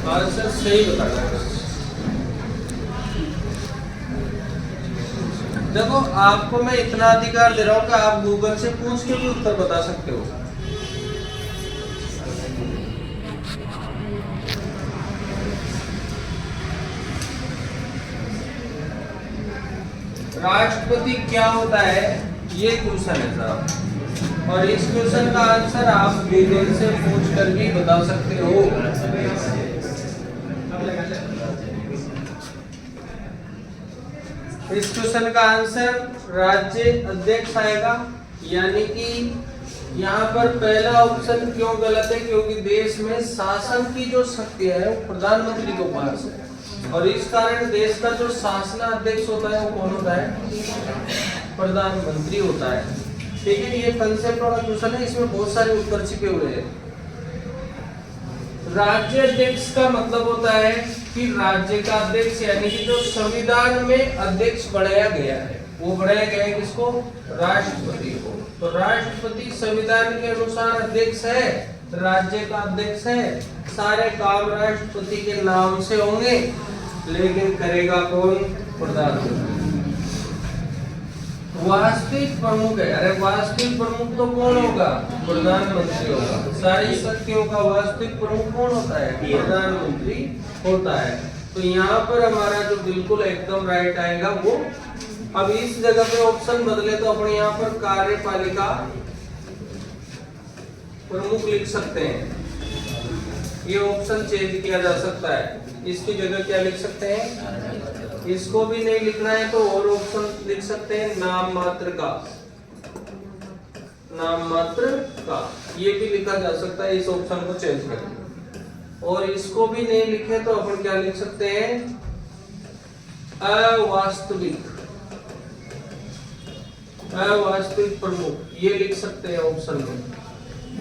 Answer सही बताना है। देखो आपको मैं इतना अधिकार दे रहा हूं कि आप गूगल से पूछ के भी उत्तर बता सकते हो। राष्ट्रपति क्या होता है, ये क्वेश्चन है साहब, और इस क्वेश्चन का आंसर आप गूगल से पूछ कर भी बता सकते हो। इस क्वेश्चन का आंसर राज्य अध्यक्ष आएगा, यानी कि यहाँ पर पहला ऑप्शन क्यों गलत है, क्योंकि देश में शासन की जो शक्ति है वो प्रधानमंत्री के पास है, और इस कारण देश का जो शासनाध्यक्ष होता है वो कौन होता है, प्रधानमंत्री होता है। ठीक है, ये कंसेप्ट वाला क्वेश्चन है, इसमें बहुत सारे उत्तर छिपे हुए हैं। राज्य अध्यक्ष का मतलब होता है कि राज्य का अध्यक्ष, यानी कि जो संविधान में अध्यक्ष बनाया गया है, वो बनाया गया है किसको, राष्ट्रपति को। तो राष्ट्रपति संविधान के अनुसार अध्यक्ष है, राज्य का अध्यक्ष है, सारे काम राष्ट्रपति के नाम से होंगे, लेकिन करेगा कौन, प्रधानमंत्री। वास्तविक प्रमुख है, अरे वास्तविक प्रमुख तो कौन होगा, प्रधानमंत्री होगा। सारी शक्तियों का वास्तविक प्रमुख कौन होता है, प्रधानमंत्री होता है। तो यहाँ पर हमारा जो बिल्कुल एकदम राइट आएगा वो, अब इस जगह पे ऑप्शन बदले तो अपने यहाँ पर कार्यपालिका प्रमुख लिख सकते हैं, ये ऑप्शन चेंज किया जा सकता है। इसकी जगह क्या लिख सकते हैं, इसको भी नहीं लिखना है तो और ऑप्शन लिख सकते हैं, नाम मात्र का, नाम मात्र का, ये भी लिखा जा सकता है। इस ऑप्शन को चेंज करके, और इसको भी नहीं लिखे तो अपन क्या लिख सकते हैं, अवास्तविक, अवास्तविक प्रमुख, ये लिख सकते हैं ऑप्शन में,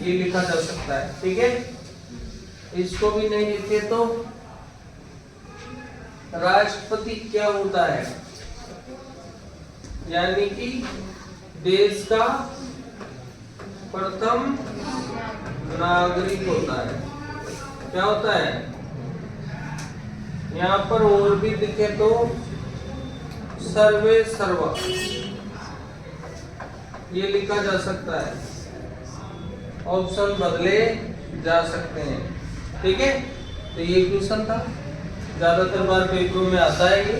ये लिखा जा सकता है। ठीक है, इसको भी नहीं लिखे तो राष्ट्रपति क्या होता है, यानी कि देश का प्रथम नागरिक होता है। क्या होता है, यहाँ पर और भी दिखे तो सर्वे सर्वा, ये लिखा जा सकता है, ऑप्शन बदले जा सकते हैं। ठीक है, तो ये क्वेश्चन था, ज्यादातर बार पेपरों में आता है ये,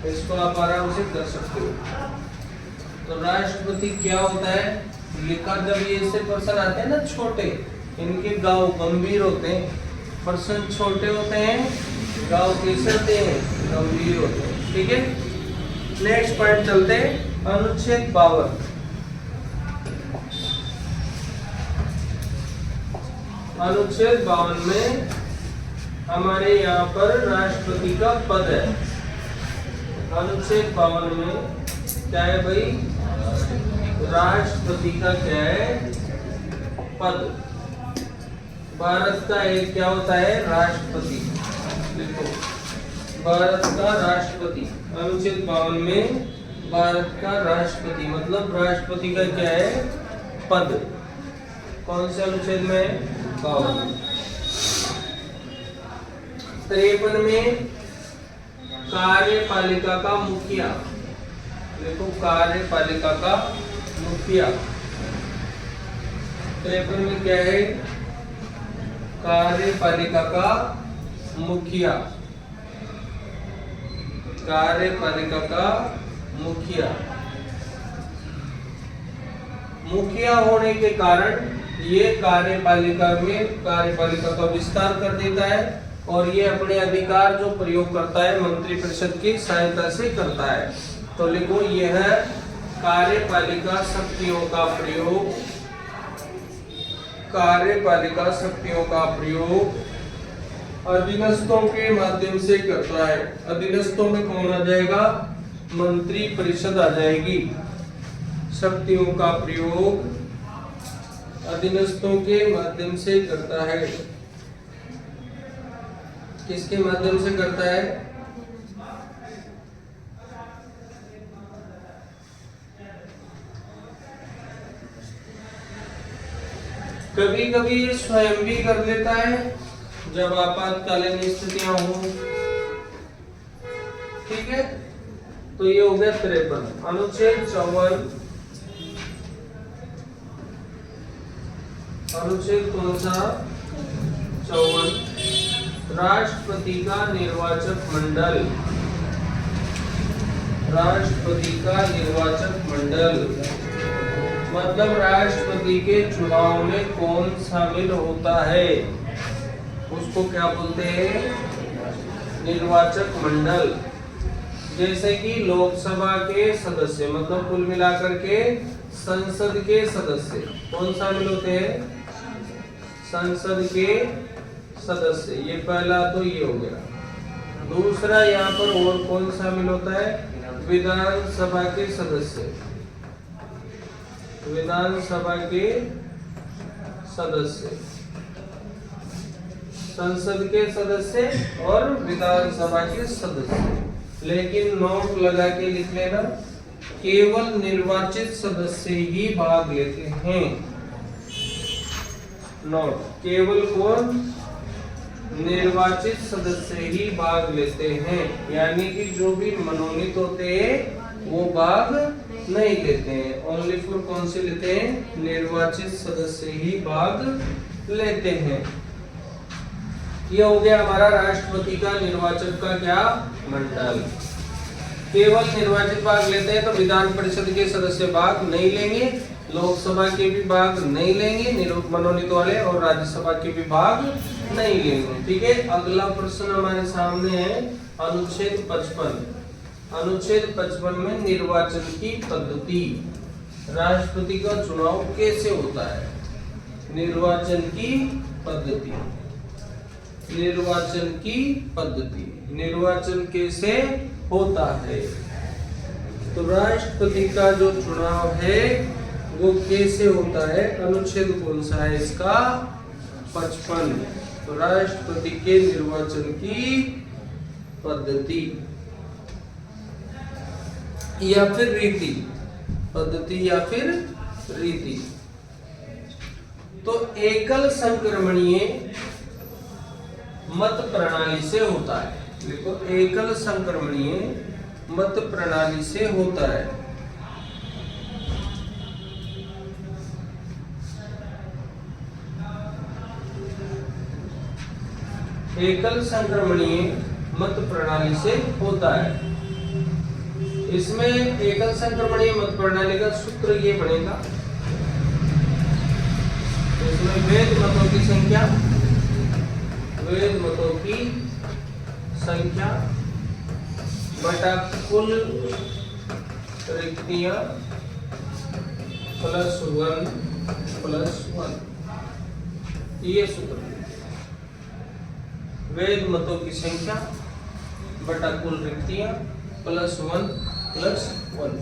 इसको आप आराम से कर सकते हो। तो राष्ट्रपति क्या होता है लिखा, जब ये ऐसे पर्सन आते हैं ना छोटे, इनके गांव गंभीर होते हैं, पर्सन छोटे होते हैं, गांव कैसे होते हैं, गंभीर होते हैं। ठीक है, नेक्स्ट पॉइंट चलते हैं, अनुच्छेद 52। अनुच्छेद 52 में हमारे यहाँ पर राष्ट्रपति का पद है। अनुच्छेद 52 में क्या है भाई, राष्ट्रपति का क्या है, पद। भारत का एक क्या होता है, राष्ट्रपति। देखो भारत का राष्ट्रपति, अनुच्छेद 52 में भारत का राष्ट्रपति, मतलब राष्ट्रपति का क्या है, पद। कौन से अनुच्छेद में, 52। 53 में कार्यपालिका का मुखिया, देखो कार्यपालिका का मुखिया। 53 में क्या है, कार्यपालिका का मुखिया, कार्यपालिका का मुखिया। मुखिया होने के कारण ये कार्यपालिका का विस्तार कर देता है, और ये अपने अधिकार जो प्रयोग करता है मंत्री परिषद की सहायता से करता है। तो लिखो, यह कार्यपालिका शक्तियों का प्रयोग, कार्यपालिका शक्तियों का प्रयोग अधीनस्थों के माध्यम से करता है। अधीनस्थों में कौन आ जाएगा, मंत्री परिषद आ जाएगी। शक्तियों का प्रयोग अधीनस्थों के माध्यम से करता है। किसके माध्यम से करता है, कभी कभी ये स्वयं भी कर लेता है, जब आपातकालीन स्थितियां हो, ठीक है। तो ये हो गया 53। अनुच्छेद 54, अनुच्छेद कौन सा? 54, राष्ट्रपति का निर्वाचक मंडल। राष्ट्रपति का निर्वाचक मंडल मतलब राष्ट्रपति के चुनाव में कौन शामिल होता है, उसको क्या बोलते हैं? निर्वाचक मंडल। जैसे कि लोकसभा के सदस्य, मतलब कुल मिलाकर के संसद के सदस्य कौन शामिल होते हैं? संसद के सदस्य। ये पहला तो ये हो गया। दूसरा यहाँ पर और कौन शामिल होता है? विधानसभा के सदस्य। विधानसभा के सदस्य, संसद के सदस्य और विधानसभा के सदस्य। लेकिन नोट लगा के लिख लेना, केवल निर्वाचित सदस्य ही भाग लेते हैं। नोट, केवल कौन? निर्वाचित सदस्य ही भाग लेते हैं, यानी कि जो भी मनोनीत होते हैं वो भाग नहीं लेते हैं। ओनली फॉर कौन से लेते हैं? निर्वाचित सदस्य ही भाग लेते हैं। ये हो गया हमारा राष्ट्रपति का निर्वाचक का क्या? मंडल। केवल निर्वाचित भाग लेते हैं, तो विधान परिषद के सदस्य भाग नहीं लेंगे, लोकसभा के भी भाग नहीं लेंगे मनोनीत वाले, और राज्यसभा के भी भाग नहीं लेंगे। ठीक है। अगला प्रश्न हमारे सामने है अनुच्छेद 55। अनुच्छेद 55 में निर्वाचन की पद्धति, राष्ट्रपति का चुनाव कैसे होता है? निर्वाचन की पद्धति, निर्वाचन की पद्धति, निर्वाचन कैसे होता है? तो राष्ट्रपति का जो चुनाव है वो कैसे होता है? अनुच्छेद कौन सा है इसका? 55। तो राष्ट्रपति के निर्वाचन की पद्धति या फिर रीति, पद्धति या फिर रीति। तो एकल संक्रमणीय मत प्रणाली से होता है। देखो, एकल संक्रमणीय मत प्रणाली से होता है। एकल संक्रमणीय मत प्रणाली से होता है। इसमें एकल संक्रमणीय मत प्रणाली का सूत्र ये बनेगा, इसमें वैध मतों की संख्या, वैध मतों की संख्या बटा कुल रिक्तियां +1 +1। ये सूत्र, वैध मतों की संख्या बटा कुल रिक्तियां +1 +1।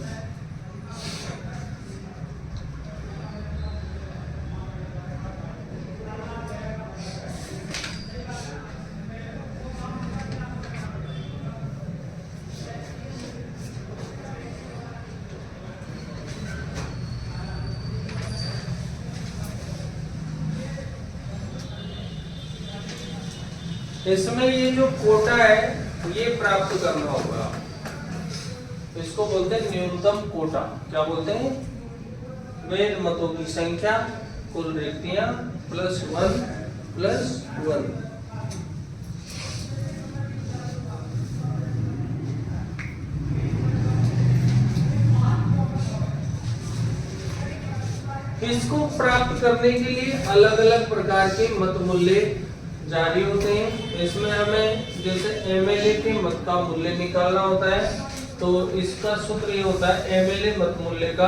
इसमें ये जो कोटा है ये प्राप्त करना होगा, इसको बोलते हैं न्यूनतम कोटा। क्या बोलते हैं? वैध मतों की संख्या कुल रिक्तियां +1 +1। इसको प्राप्त करने के लिए अलग अलग प्रकार के मत मूल्य जारी होते हैं। इसमें हमें जैसे एमएलए के मत का मूल्य निकालना होता है, तो इसका सूत्र ये होता है एमएलए मत मूल्य का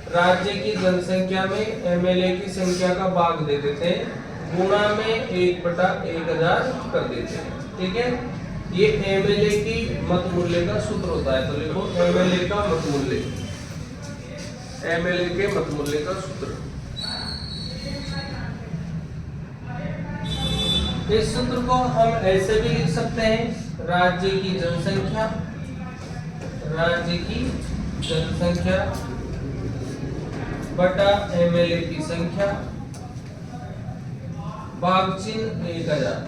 राज्य की जनसंख्या में एमएलए की संख्या का भाग दे देते हैं, गुणा में 1/1000 कर देते हैं। ठीक है, ये एमएलए की मत मूल्य का सूत्र होता है। तो लिखो एमएलए का मत मूल्य, एमएलए के मत मूल्य का सूत्र। इस सूत्र को हम ऐसे भी लिख सकते हैं, राज्य की जनसंख्या, राज्य की जनसंख्या बटा एमएलए की संख्या भाग चिन्ह 1000।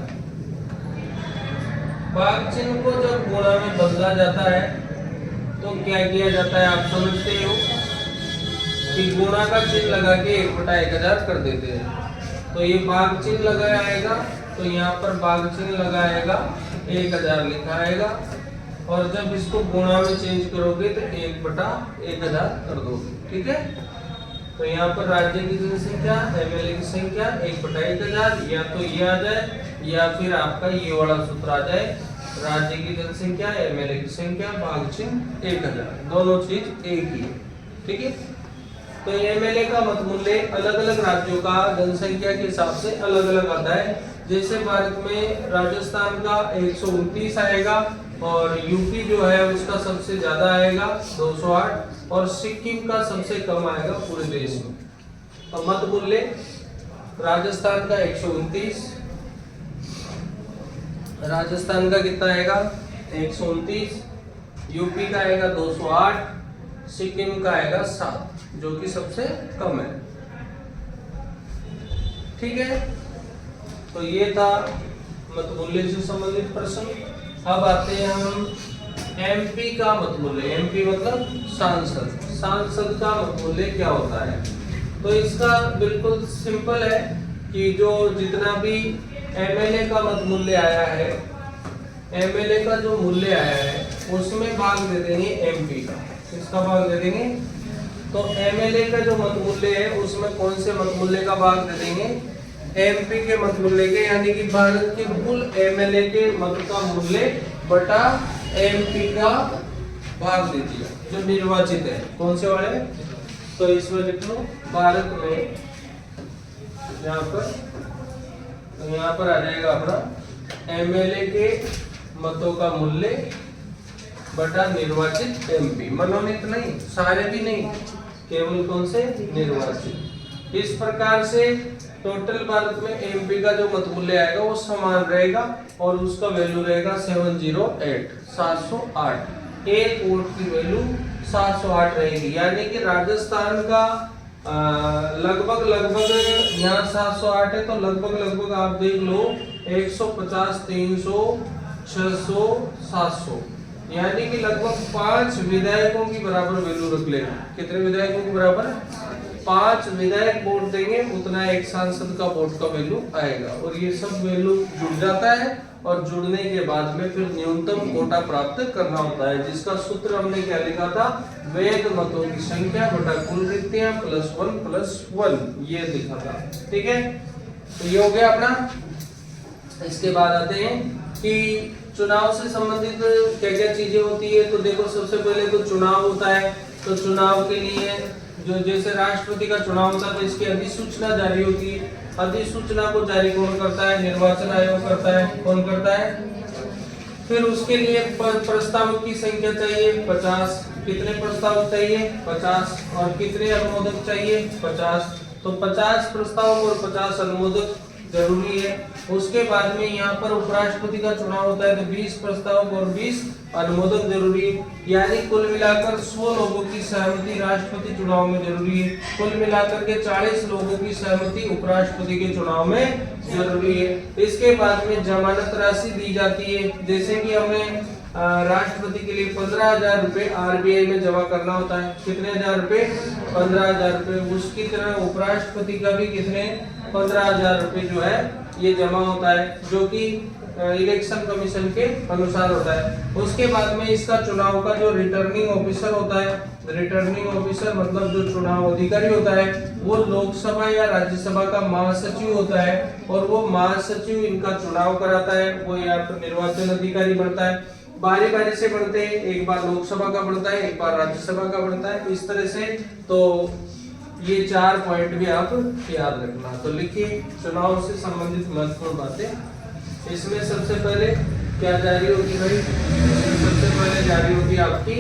भाग चिन्ह को जब गुणा में बदला जाता है तो क्या किया जाता है, आप समझते हो कि गुणा का चिन्ह लगा के 1/1000 कर देते हैं। तो ये भाग चिन्ह लगाएगा, तो यहाँ पर भाग चिन्ह लगाएगा, 1000 लिखा आएगा, और जब इसको गुणा में चेंज करोगे तो 1/1000 कर दोगे। ठीक है, तो यहाँ पर राज्य की जनसंख्या, एमएलए की संख्या 1/1000, या तो ये आ जाए या फिर आपका ये वाला सूत्र आ जाए, राज्य की जनसंख्या, एमएलए की संख्या, भाग चिन्ह 1000, दोनों चीज एक ही है। ठीक है, तो एमएलए का मत मूल्य अलग अलग राज्यों का जनसंख्या के हिसाब से अलग अलग आता है। जैसे भारत में राजस्थान का 129 आएगा, और यूपी जो है उसका सबसे ज्यादा आएगा 208, और सिक्किम का सबसे कम आएगा पूरे देश में। तो मत मूल्य राजस्थान का 129, राजस्थान का कितना आएगा 129, यूपी का आएगा 208, सिक्किम का आएगा 7, जो कि सबसे कम है। ठीक है, तो ये था मत मूल्य से संबंधित प्रश्न। अब आते हैं हम एमपी का मत मूल्य। एमपी मतलब सांसद, सांसद का मत मूल्य क्या होता है। तो इसका बिल्कुल सिंपल है कि जो जितना भी एमएलए का मत मूल्य आया है, एमएलए का जो मूल्य आया है उसमें भाग दे देंगे एमपी का, इसका भाग दे देंगे। तो एमएलए का जो मत मूल्य है उसमें कौन से मत मूल्य का भाग दे देंगे, एमपी के मत मूल्य के, यानी कि भारत के कुल एमएलए के मत का मूल्य बटा एमपी का भाग दे दिया जो निर्वाचित है। कौन से वाले, तो इसमें लिख लो भारत में, यहाँ पर, तो यहाँ पर आ जाएगा अपना एमएलए के मतों का मूल्य बटा निर्वाचित एमपी, मनोनीत नहीं, सारे भी नहीं, केवल कौन से, निर्वाचित। इस प्रकार से टोटल भारत में एमपी का जो मत मूल्य आएगा वो समान रहेगा, और उसका वैल्यू रहेगा 708, 708। एक वोट की वैल्यू 708 रहेगी, यानी कि राजस्थान का लगभग यहाँ 708 है, तो लगभग आप देख लो 150, 300, 600, 700, यानी कि लगभग 5 विधायकों की बराबर वैल्यू रख लेना। कितने विधायकों की बराबर, 5 विधायक वोट देंगे, उतना एक सांसद का वोट का वैल्यू आएगा, और ये सब वैल्यू जुड़ जाता है, और जुड़ने के बाद में फिर न्यूनतम कोटा प्राप्त करना होता है, जिसका सूत्र हमने क्या लिखा था, वैध मतों की संख्या बटा कुल रिक्तियां +1 ये लिखा था। ठीक है, तो ये हो गया अपना। इसके बाद आते हैं कि चुनाव से संबंधित क्या क्या चीजें होती है। तो देखो, सबसे पहले तो चुनाव होता है, तो चुनाव के लिए जो जैसे राष्ट्रपति का चुनाव होता है तो इसकी अधिसूचना जारी होती है। अधिसूचना को जारी कौन करता है, निर्वाचन आयोग करता है। कौन करता है, फिर उसके लिए प्रस्ताव की संख्या चाहिए 50। कितने प्रस्ताव चाहिए, 50, और कितने अनुमोदक चाहिए, 50। तो 50 प्रस्ताव और 50 अनुमोदक जरूरी है। उसके बाद में यहाँ पर उपराष्ट्रपति का चुनाव होता है, तो 20 प्रस्ताव और 20 अनुमोदक जरूरी है, यानी कुल मिलाकर 100 लोगों की सहमति राष्ट्रपति चुनाव में जरूरी है। कुल मिलाकर के 40 लोगों की सहमति उपराष्ट्रपति के चुनाव में जरूरी है। इसके बाद में जमानत राशि दी जाती है, जैसे कि हमें राष्ट्रपति के लिए 15,000 रुपए आरबीआई में जमा करना होता है। कितने हजार रुपए, 15,000 रुपए। उसकी तरह उपराष्ट्रपति का भी कितने, 15,000 रुपए जो है ये जमा होता है, जो कि इलेक्शन कमीशन के अनुसार होता है। उसके बाद में इसका चुनाव का जो रिटर्निंग ऑफिसर होता है, रिटर्निंग ऑफिसर मतलब जो चुनाव अधिकारी होता है, वो लोकसभा या राज्यसभा का महासचिव होता है, और वो महासचिव इनका चुनाव कराता है। वो यहाँ पर निर्वाचन अधिकारी बनता है, बारी बारी से बढ़ते हैं, एक बार लोकसभा का बढ़ता है, एक बार राज्यसभा का बढ़ता है, इस तरह से। तो ये 4 पॉइंट भी आप याद रखना। तो लिखिए चुनाव से संबंधित महत्वपूर्ण बातें। इसमें सबसे पहले क्या जारी होगी भाई, सबसे पहले जारी होगी आपकी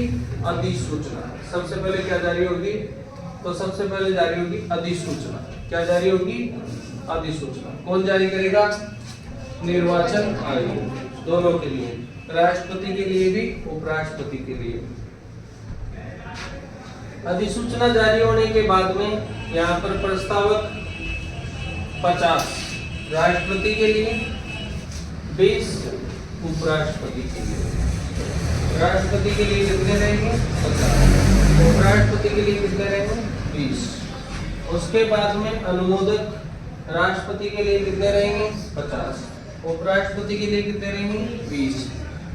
अधिसूचना। सबसे पहले क्या जारी होगी, तो सबसे पहले जारी होगी अधिसूचना। क्या जारी होगी, अधिसूचना। कौन जारी करेगा, निर्वाचन आयोग, दोनों के लिए, राष्ट्रपति के लिए भी, उपराष्ट्रपति के लिए। अधिसूचना जारी होने के बाद में यहाँ पर प्रस्तावक 50, राष्ट्रपति के लिए 20, उपराष्ट्रपति के लिए। राष्ट्रपति के लिए कितने रहेंगे? 50। उपराष्ट्रपति के लिए कितने रहेंगे? 20। उसके बाद में अनुमोदक राष्ट्रपति के लिए कितने रहेंगे? 50। उपराष्ट्रपति के लिए कितने रहेंगे? 20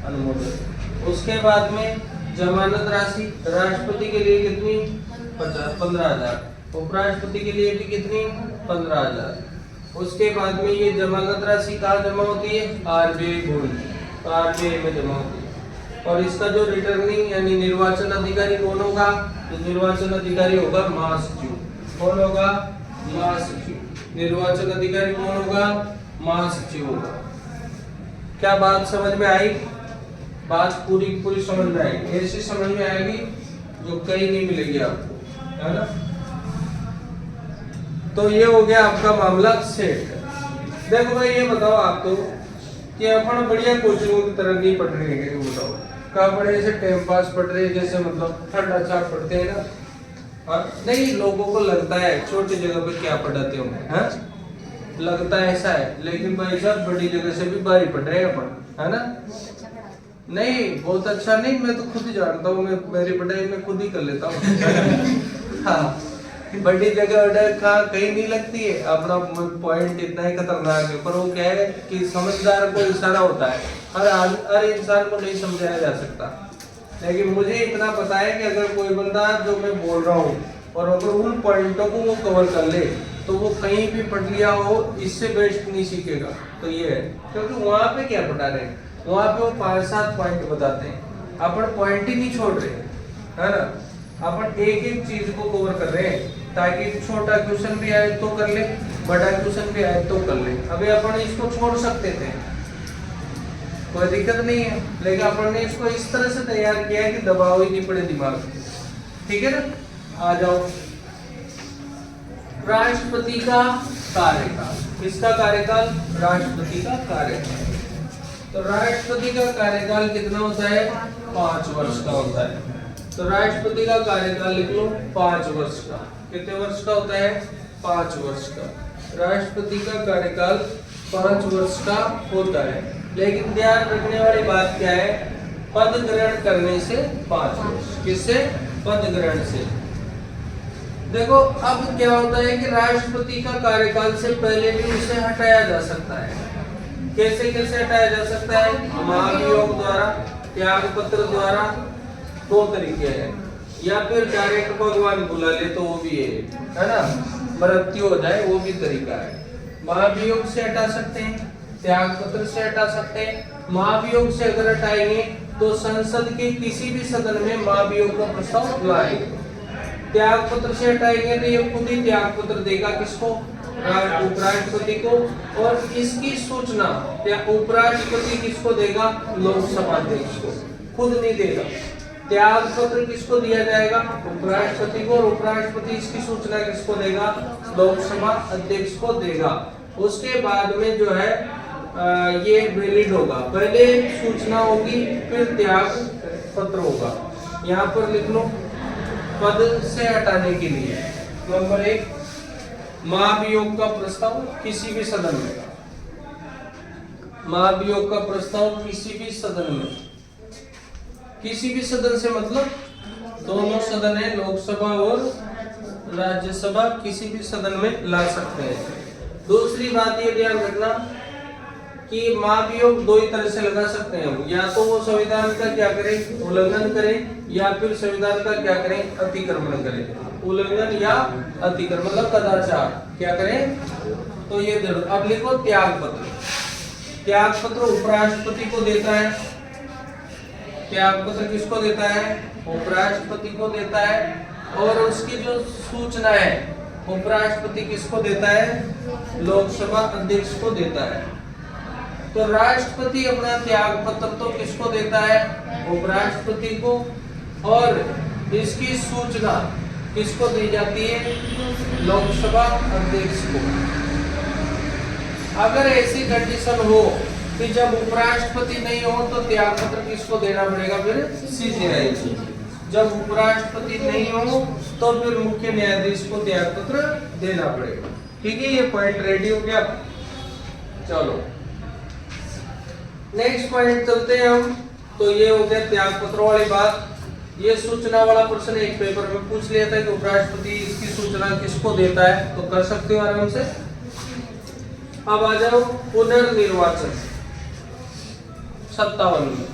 अनुमोदक। उसके बाद में जमानत राशि राष्ट्रपति के लिए कितनी? 15,000। उपराष्ट्रपति के लिए भी कितनी? 15,000। उसके बाद में ये जमानत राशि कहाँ जमा होती है? आरबीआई बोर्ड, तो आरबीआई में जमा होती है। और इसका जो रिटर्निंग यानी निर्वाचन अधिकारी कौन होगा? तो निर्वाचन अधिकारी होगा महासचिव। कौन होगा? महासचिव। निर्वाचन अधिकारी कौन होगा? महासचिव होगा। क्या बात समझ में आई? बात पूरी पूरी समझ में आएगी, ऐसी समझ में आएगी जो कहीं नहीं मिलेगी आपको, है ना। तो ये हो गया आपका मामला सेट। देखो भाई ये बताओ आपको कि अपन बढ़िया कोचिंगों की तरह नहीं पढ़ रहे हैं, बताओ कहाँ पढ़े? ऐसे टाइम पास पढ़ रहे हैं, जैसे मतलब ठंडा चाट पढ़ते हैं ना। हाँ नहीं, लोगों को लगता है छोटी जगह पे क्या पढ़ाते होंगे, हाँ लगता है ऐसा है, लेकिन भाई साहब बड़ी जगह से भी बाहर पढ़ रहे हैं अपन, है ना। नहीं बहुत अच्छा नहीं, मैं तो खुद ही जानता हूँ, मैं मेरी पढ़ाई में खुद ही कर लेता हूँ। हाँ बड़ी जगह कहीं नहीं लगती है, अपना पॉइंट इतना ही खतरनाक है, पर वो क्या है कि समझदार को इशारा होता है, हर इंसान को नहीं समझाया जा सकता। लेकिन मुझे इतना पता है कि अगर कोई बंदा जो मैं बोल रहा हूँ और अगर उन पॉइंटों को वो कवर कर ले तो वो कहीं भी पढ़ लिया हो इससे बेस्ट नहीं सीखेगा। तो ये है, क्योंकि वहाँ पे क्या पढ़ा रहे हैं, वहाँ पे वो 5-7 पॉइंट बताते हैं, अपन पॉइंट ही नहीं छोड़ रहे, है ना। अपन एक एक चीज को कवर कर रहे हैं ताकि छोटा क्वेश्चन भी आए तो कर ले, बड़ा क्वेश्चन भी आए तो कर ले। अभी अपन इसको छोड़ सकते थे, कोई दिक्कत नहीं है, लेकिन अपन ने इसको इस तरह से तैयार किया है कि दबाव ही नहीं पड़े दिमाग में, ठीक है ना। आ जाओ, राष्ट्रपति का कार्यकाल। किसका कार्यकाल? राष्ट्रपति का कार्यकाल। तो राष्ट्रपति का कार्यकाल कितना होता है? 5 वर्ष का होता है। तो राष्ट्रपति का कार्यकाल लिख लो 5 वर्ष का। कितने वर्ष का होता है? 5 वर्ष का। राष्ट्रपति का कार्यकाल 5 वर्ष का होता है, लेकिन ध्यान रखने वाली बात क्या है? पद ग्रहण करने से 5 वर्ष। किससे? पद ग्रहण से। देखो अब क्या होता है कि राष्ट्रपति का कार्यकाल से पहले भी उसे हटाया जा सकता है। कैसे कैसे हटाया जा सकता है? महाभियोग द्वारा, त्याग पत्र द्वारा, 2 तरीके हैं, या फिर डायरेक्ट भगवान बुला ले तो वो भी है ना, मृत्यु हो जाए वो भी तरीका है। महाभियोग से हटा सकते हैं, त्याग पत्र से हटा सकते हैं। महाभियोग से अगर हटाएंगे तो संसद के किसी भी सदन में महाभियोग का प्रस्ताव लाएंगे। त्याग पत्र से हटाएंगे तो ये खुद ही त्याग पत्र देगा किसको? उपराष्ट्रपति को। और इसकी सूचना उपराष्ट्रपति किसको देगा? लोकसभा अध्यक्ष को, खुद नहीं देगा। त्याग पत्र किसको दिया जाएगा? उपराष्ट्रपति को, और उपराष्ट्रपति इसकी सूचना किसको देगा? लोकसभा अध्यक्ष को देगा। उसके बाद में जो है ये वैलिड होगा, पहले सूचना होगी फिर त्याग पत्र होगा। यहाँ पर लिख लो पद से हटाने के लिए नंबर 1 महाभियोग का प्रस्ताव किसी भी सदन में। महाभियोग का प्रस्ताव किसी भी सदन में, किसी भी सदन से मतलब दोनों सदन है, लोकसभा और राज्यसभा, किसी भी सदन में ला सकते हैं। दूसरी बात ये ध्यान रखना कि महाभियोग 2 ही तरह से लगा सकते हैं, या तो वो संविधान का क्या करें? उल्लंघन करें, या फिर संविधान का क्या करें? अतिक्रमण करें। उल्लंघन या अतिक्रमण मतलब कदाचार क्या करें? तो ये अब लिखो त्याग पत्र। त्याग पत्र उपराष्ट्रपति को देता है। त्याग पत्र किसको देता है? उपराष्ट्रपति को देता है। और उसकी जो सूचना है उपराष्ट्रपति किसको देता है? लोकसभा अध्यक्ष को देता है। तो राष्ट्रपति अपना त्याग पत्र तो किसको देता है? उपराष्ट्रपति को। और इसकी सूचना किसको दी जाती है? लोकसभा अध्यक्ष को। अगर ऐसी कंडीशन हो कि जब उपराष्ट्रपति नहीं हो तो त्याग पत्र किसको देना पड़ेगा? फिर सीजेआई को। जब उपराष्ट्रपति नहीं हो तो फिर मुख्य न्यायाधीश को त्याग पत्र देना पड़ेगा। ठीक है, ये पॉइंट रेडी हो गया। चलो नेक्स्ट पॉइंट चलते हैं हम। तो ये हो गया त्याग पत्रों वाली बात। ये सूचना वाला प्रश्न एक पेपर में पूछ लिया था कि उपराष्ट्रपति इसकी सूचना किसको देता है, तो कर सकते हो आराम से। अब आ जाओ पुनर्निर्वाचन 57 में।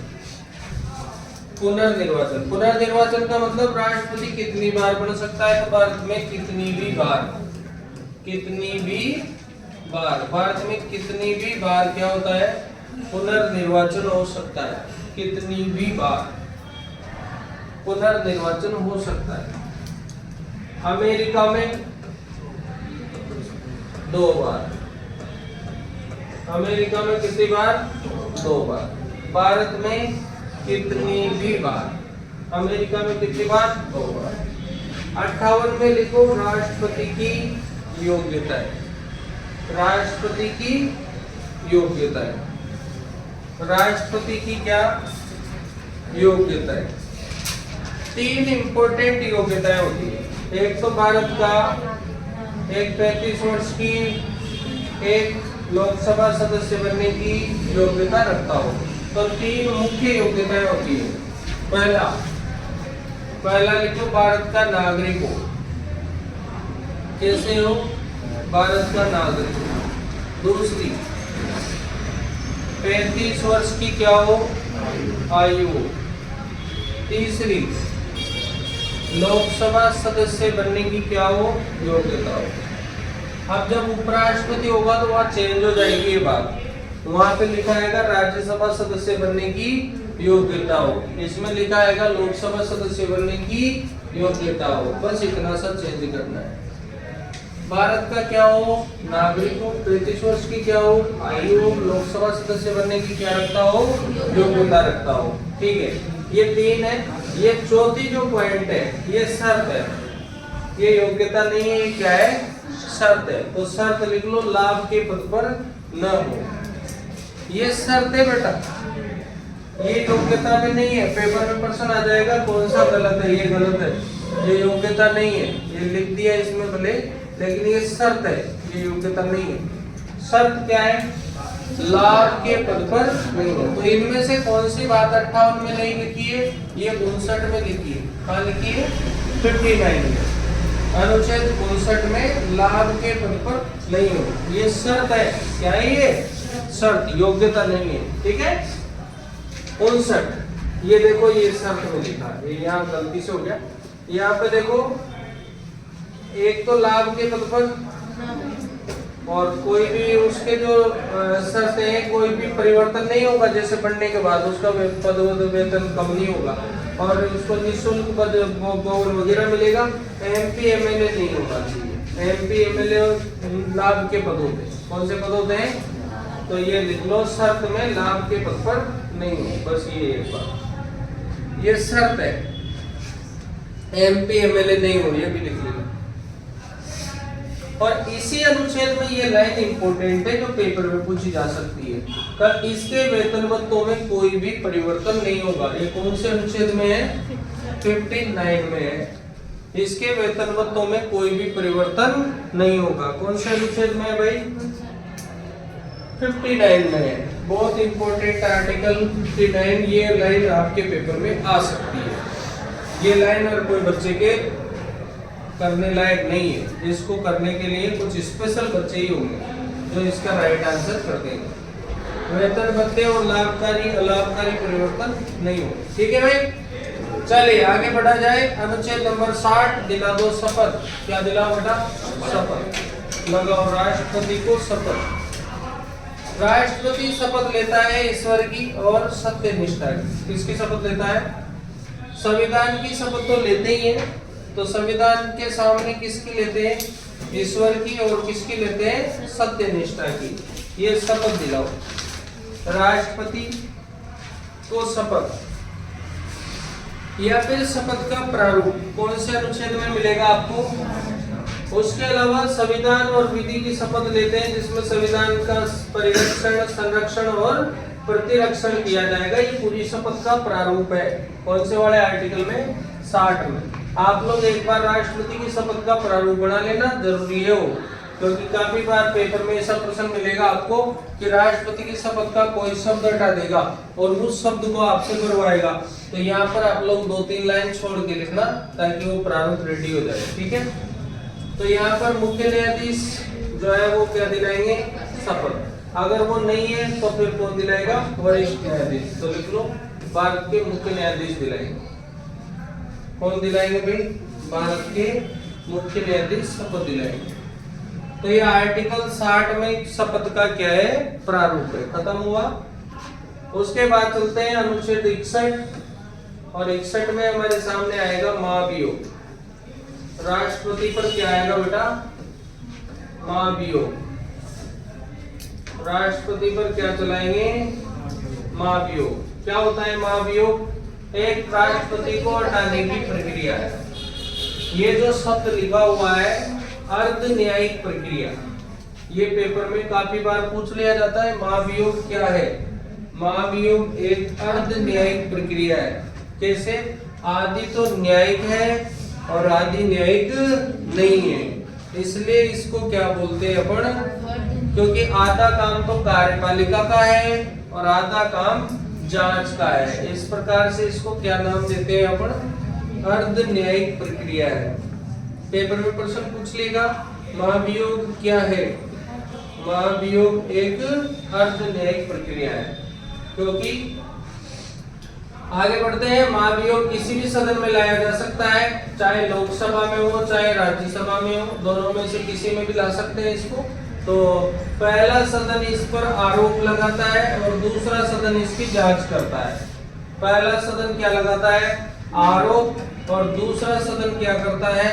पुनर्निर्वाचन, पुनर्निर्वाचन का मतलब राष्ट्रपति कितनी बार बन सकता है, तो भारत में कितनी भी बार, कितनी भी बार, भारत में कितनी भी बार क्या होता है, पुनर्निर्वाचन हो सकता है। कितनी भी बार पुनर्निर्वाचन हो सकता है। अमेरिका में 2 बार, अमेरिका में कितनी बार, 2 बार। भारत में कितनी भी बार, अमेरिका में कितनी बार, 2 बार। 58 में लिखो राष्ट्रपति की योग्यता है, राष्ट्रपति की योग्यता है, राष्ट्रपति की क्या योग्यता है। 3 इंपॉर्टेंट योग्यताएं होती है। एक तो भारत का, एक 35 वर्ष की, एक लोकसभा सदस्य बनने की योग्यता रखता हो। तो 3 मुख्य योग्यताएं होती है। पहला लिखो भारत का नागरिक हो, कैसे हो, भारत का नागरिक हो। दूसरी 35 वर्ष की क्या हो, आयु हो। तीसरी लोकसभा सदस्य बनने की क्या हो, योग्यता हो। अब जब उपराष्ट्रपति होगा तो वहां चेंज हो जाएगी ये बात, वहां पे लिखा आएगा राज्यसभा सदस्य बनने की योग्यता हो, इसमें लिखा आएगा लोकसभा सदस्य बनने की योग्यता हो। बस इतना सा चेंज करना है। भारत का क्या हो, नागरिक हो, 35 वर्ष की क्या हो, आयु हो, लोकसभा सदस्य बनने की क्या रखता हो, योग्यता रखता हो। ठीक है, ये 3 है। ये चौथी जो पॉइंट है ये शर्त है, ये योग्यता नहीं है, ये क्या है, शर्त है। तो शर्त लिख लो, लाभ के पद पर न हो, ये शर्त है बेटा, ये योग्यता में नहीं है। पेपर में प्रश्न आ जाएगा कौन सा गलत है, ये गलत है, ये योग्यता नहीं है, ये लिख दिया इसमें भले, लेकिन ये शर्त है, ये योग्यता नहीं है। शर्त क्या है, लाभ के पद पर नहीं है। तो इनमें से कौन सी बात 58 में नहीं लिखी है, ये 59 में लिखी है। कहाँ लिखी है, 59 में, अनुच्छेद 59 में लाभ के पद पर नहीं हो, ये शर्त है। क्या है ये, शर्त, योग्यता नहीं है। ठीक है, 59, ये देखो ये शर्त में लिखा है, ये यहाँ गलती से हो गया। यहाँ पे देखो, एक तो लाभ के पद पर, और कोई भी उसके जो शर्त है, कोई भी परिवर्तन नहीं होगा, जैसे बढ़ने के बाद उसका पद वेतन कम नहीं होगा, और उसको निःशुल्क पद वगैरह मिलेगा। MP MLA नहीं होगा चाहिए, MP MLA लाभ के पद होते हैं। कौन से पद होते हैं, तो ये लिख लो, शर्त में लाभ के पद पर नहीं हो, बस ये एक बात, ये शर्त है, MP MLA नहीं हो, ये भी लिख लेना। और इसी अनुच्छेद में ये लाइन इंपॉर्टेंट है जो पेपर में पूछी जा सकती है, कि इसके वेतन भत्तों में कोई भी परिवर्तन नहीं होगा। ये कौन से अनुच्छेद में है, 59 में है। इसके वेतन भत्तों में कोई भी परिवर्तन नहीं होगा। कौन से अनुच्छेद में है भाई, 59 में है। बहुत इंपॉर्टेंट आर्टिकल 59, ये लाइन आपके पेपर में आ सकती है। ये लाइन और कोई बच्चे के करने लायक नहीं है, इसको करने के लिए कुछ स्पेशल बच्चे ही होंगे जो इसका राइट आंसर कर देंगे। वेतन भत्ते और लाभकारी अलाभकारी परिवर्तन नहीं हो। ठीक है भाई, चलिए आगे बढ़ा जाए। अनुच्छेद नंबर 60, दिला दो शपथ। क्या दिलाओ बेटा, शपथ लगाओ, राष्ट्रपति को शपथ। राष्ट्रपति शपथ लेता है ईश्वर की और सत्यनिष्ठा की। किसकी शपथ लेता है, संविधान की शपथ तो लेते ही है, तो संविधान के सामने किसकी लेते हैं, ईश्वर की, और किसकी लेते हैं, सत्यनिष्ठा की। ये शपथ दिलाओ, राष्ट्रपति को शपथ, या फिर शपथ का प्रारूप कौन से अनुच्छेद में मिलेगा आपको। उसके अलावा संविधान और विधि की शपथ लेते हैं, जिसमें संविधान का परिरक्षण, संरक्षण और प्रतिरक्षण किया जाएगा। ये पूरी शपथ का प्रारूप है। कौन से वाले आर्टिकल में, 60 में। आप लोग एक बार राष्ट्रपति की शपथ का प्रारूप बना लेना, जरूरी है वो, क्योंकि काफी बार पेपर में ऐसा प्रश्न मिलेगा आपको कि राष्ट्रपति की शपथ का कोई शब्द हटा देगा और उस शब्द को आपसे करवाएगा। तो यहाँ पर आप लोग 2-3 लाइन छोड़ के लिखना ताकि वो प्रारूप रेडी हो जाए। ठीक है, तो यहाँ पर मुख्य न्यायाधीश जो है वो क्या दिलाएंगे, शपथ। अगर वो नहीं है तो फिर कौन दिलाएगा, वरिष्ठ न्यायाधीश। तो लिख लो भारत के मुख्य न्यायाधीश दिलाएंगे। कौन दिलाएंगे भाई, भारत के मुख्य न्यायाधीश शपथ दिलाएंगे। तो ये आर्टिकल 60 में शपथ का क्या है, प्रारूप है, खत्म हुआ। उसके बाद चलते हैं अनुच्छेद 61 और 61 में हमारे सामने आएगा महाभियोग। राष्ट्रपति पर क्या आएगा बेटा, महाभियोग। राष्ट्रपति पर क्या चलाएंगे, महाभियोग। क्या होता है महाभियोग, एक राष्ट्रपति को हटाने की प्रक्रिया है। ये जो शब्द लिखा हुआ है अर्ध न्यायिक प्रक्रिया, ये पेपर में काफी बार पूछ लिया जाता है। महाभियोग क्या है, महाभियोग एक अर्ध न्यायिक प्रक्रिया है। कैसे, आदि तो न्यायिक है और आदि न्यायिक नहीं है, इसलिए इसको क्या बोलते हैं अपन, क्योंकि आधा काम तो कार्यपालिका का है और आधा काम जांच का है। इस प्रकार से इसको क्या नाम देते हैं अपन, अर्ध न्यायिक प्रक्रिया है। पेपर में प्रश्न पूछ लेगा महाभियोग क्या है, महाभियोग एक अर्ध न्यायिक प्रक्रिया है। क्योंकि आगे बढ़ते हैं, महाभियोग किसी भी सदन में लाया जा सकता है, चाहे लोकसभा में हो चाहे राज्यसभा में हो, दोनों में से किसी में भी ला सकते हैं इसको। तो पहला सदन इस पर आरोप लगाता है और दूसरा सदन इसकी जांच करता है। पहला सदन क्या लगाता है, आरोप, और दूसरा सदन क्या करता है,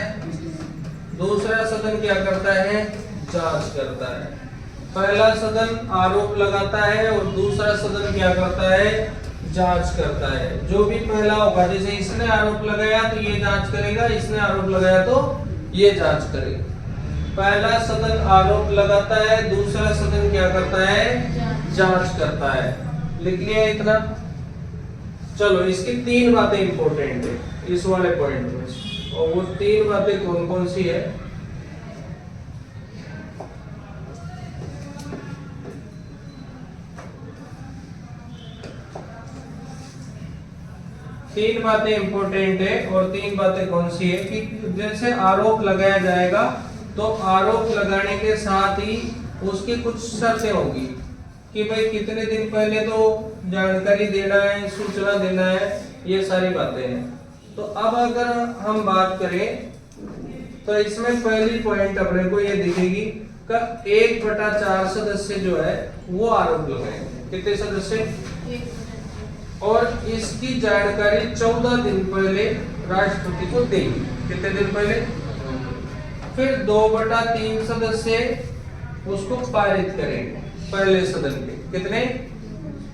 दूसरा सदन क्या करता है, जांच करता है। पहला सदन आरोप लगाता है और दूसरा सदन क्या करता है, जांच करता है। जो भी पहला होगा, जैसे इसने आरोप लगाया तो ये जांच करेगा, इसने आरोप लगाया तो ये जांच करेगा। पहला सदन आरोप लगाता है, दूसरा सदन क्या करता है, जांच करता है। लिख लिया इतना। चलो इसकी 3 बातें इंपॉर्टेंट है इस वाले पॉइंट में, और वो 3 बातें कौन कौन सी है, तीन बातें इंपॉर्टेंट है। और 3 बातें कौन सी है कि जैसे आरोप लगाया जाएगा तो आरोप लगाने के साथ ही उसकी कुछ शर्तें होगी कि भाई कितने दिन पहले तो जानकारी देना है, सूचना देना है, ये सारी बातें हैं। तो अब अगर हम बात करें तो इसमें पहली पॉइंट अपने को ये दिखेगी का 1/4 सदस्य जो है वो आरोप लगाएंगे। कितने सदस्य, और इसकी जानकारी 14 दिन पहले राष्ट्रपति को देंगे। कितने दिन पहले, फिर 2/3 सदस्य उसको पारित करेंगे पहले सदन के, कितने,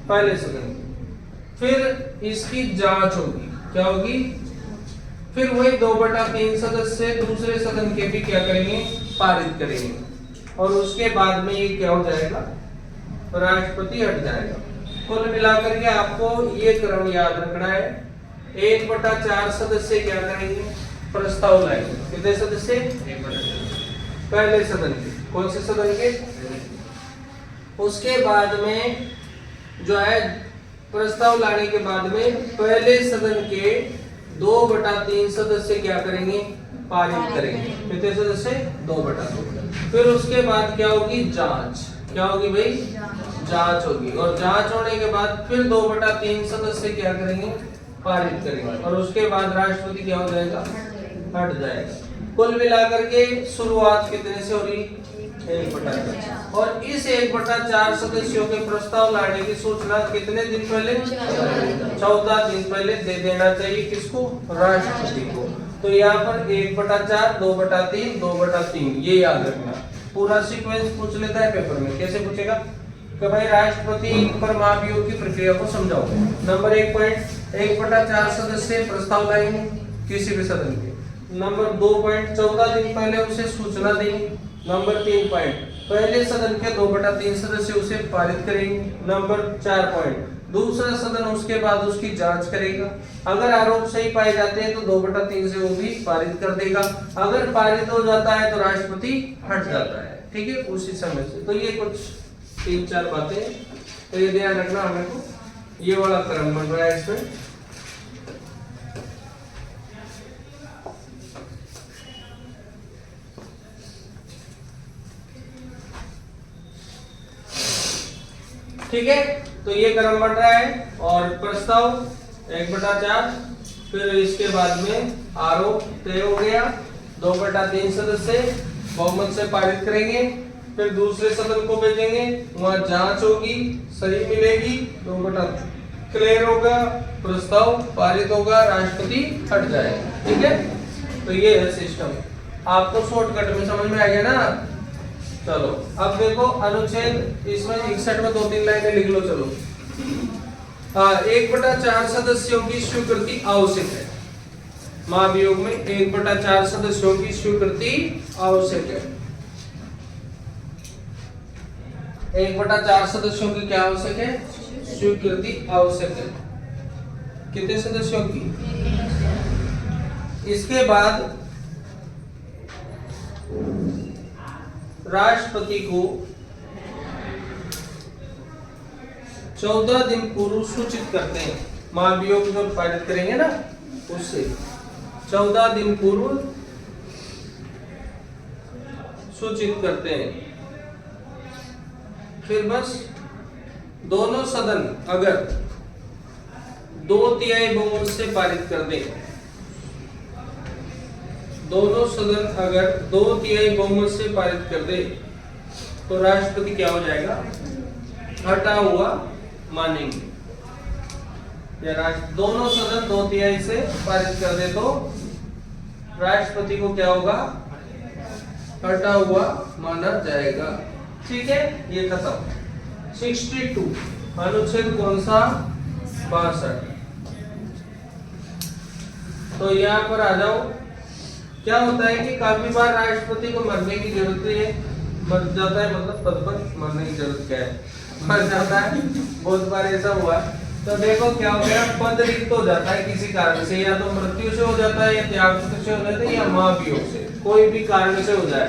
पहले सदन के। फिर इसकी जांच होगी, क्या होगी, फिर वही 2/3 सदस्य दूसरे सदन के भी क्या करेंगे, पारित करेंगे, और उसके बाद में ये क्या हो जाएगा, राष्ट्रपति हट जाएगा। कुल मिलाकर के आपको ये क्रम याद रखना है। 1/4 सदस्य क्या करेंगे, प्रस्ताव लाएंगे। कितने सदस्य, पहले सदन के, कौन से सदन के, उसके बाद में जो है प्रस्ताव लाने के बाद में पहले सदन के 2/3 सदस्य क्या करेंगे, पारित करेंगे। कितने सदस्य, 2/2। फिर उसके बाद क्या होगी, जांच। क्या होगी भाई, जांच होगी, और जांच होने के बाद फिर 2/3 सदस्य क्या करेंगे, पारित करेंगे, और उसके बाद राष्ट्रपति क्या हो जाएगा, हट जाएगा। कुल मिलाकर के शुरुआत कितने से हो रही, 1/4। और इस 1/4 सदस्यों के प्रस्ताव लाने की सूचना कितने दिन पहले, 14 दिन पहले दे देना चाहिए, किसको, राष्ट्रपति को। तो यहाँ पर 1/4, 2/3, 2/3, ये याद रखना। पूरा सीक्वेंस पूछ लेता है पेपर में। कैसे पूछेगा कि भाई राष्ट्रपति पर महाभियोग की प्रक्रिया को समझाओ। नंबर 1 पॉइंट, 1/4 सदस्य प्रस्ताव लाएंगे किसी भी सदन के। नंबर 2 पॉइंट, 14 दिन पहले उसे सूचना देंगे। नंबर 3 पॉइंट, पहले सदन के 2/3 सदस्य उसे पारित करेंगे। नंबर 4 पॉइंट, दूसरा सदन उसके बाद उसकी जांच करेगा। अगर आरोप सही पाए जाते हैं तो 2/3 से वो भी पारित कर देगा। अगर पारित हो जाता है तो राष्ट्रपति हट जाता है। ठीक है, उसी समय से। तो ये कुछ 3-4 बातें, तो ये ध्यान रखना हमें को, ये वाला क्रम बन रहा है इसमें। ठीक है, तो ये क्रम बन रहा है। और प्रस्ताव 1/4, फिर इसके बाद में आरोप तय हो गया, 2/3 सदस्य बहुमत से पारित करेंगे, फिर दूसरे सदन को भेजेंगे, वहां जांच होगी, सही मिलेगी, 2/3 क्लियर होगा, प्रस्ताव पारित होगा, राष्ट्रपति हट जाएगा। ठीक है, तो ये है सिस्टम। आपको शॉर्टकट में समझ में आ गया ना? चलो अब देखो अनुच्छेद इसमें 61 में 2-3 लाइनें लिख लो। चलो 1/4 सदस्यों की स्वीकृति आवश्यक है। महाभियोग में 1/4 सदस्यों की स्वीकृति आवश्यक है। 1/4 सदस्यों की क्या आवश्यक है? स्वीकृति आवश्यक है। कितने सदस्यों की? इसके बाद राष्ट्रपति को 14 दिन पूर्व सूचित करते हैं। महाभियोग जो पारित करेंगे ना, उससे 14 दिन पूर्व सूचित करते हैं। फिर बस दोनों सदन अगर 2/3 बहुमत से पारित कर दें, दोनों सदन अगर 2/3 बहुमत से पारित कर दे, तो राष्ट्रपति क्या हो जाएगा? हटा हुआ मानेंगे। या दोनों सदन 2/3 से पारित कर दे तो राष्ट्रपति को क्या होगा? हटा हुआ माना जाएगा। ठीक है, ये खत्म। 62 अनुच्छेद कौन सा? 62। तो यहाँ पर आ जाओ। क्या होता है कि काफी बार राष्ट्रपति को मरने की जरूरत है, मर जाता है, मतलब पद पर मरने की जरूरत क्या है, मर जाता है। बहुत बार ऐसा हुआ। तो देखो क्या हो गया, पद रिक्त हो जाता है किसी कारण से, या तो मृत्यु से हो जाता है, या त्यागपत्र से हो जाता है, या महाभियोग से, कोई भी कारण से हो जाए।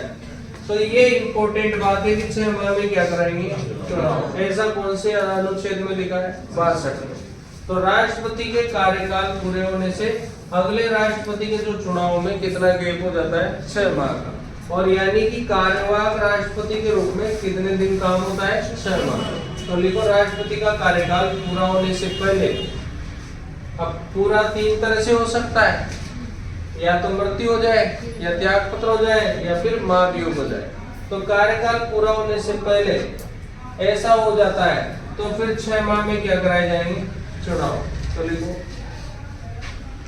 तो ये इंपॉर्टेंट बात है कि 6 माह में क्या कराएंगे? चुनाव। ऐसा कौन से अनुच्छेद में लिखा है? 62 में। तो राष्ट्रपति के कार्यकाल पूरे होने से अगले राष्ट्रपति के जो चुनाव में कितना गैप हो जाता है? 6 माह का। और यानी कि कार्यवाहक राष्ट्रपति के रूप में कितने दिन काम होता है? 6 माह। तो लिखो राष्ट्रपति का कार्यकाल पूरा होने से पहले, अब पूरा 3 तरह से हो सकता है, या तो मृत्यु हो जाए, या त्यागपत्र हो जाए, या फिर महाभियोग हो जाए। तो कार्यकाल पूरा होने से पहले ऐसा हो जाता है, तो फिर 6 माह में क्या कराए जाएंगे? चुनाव। तो लिखो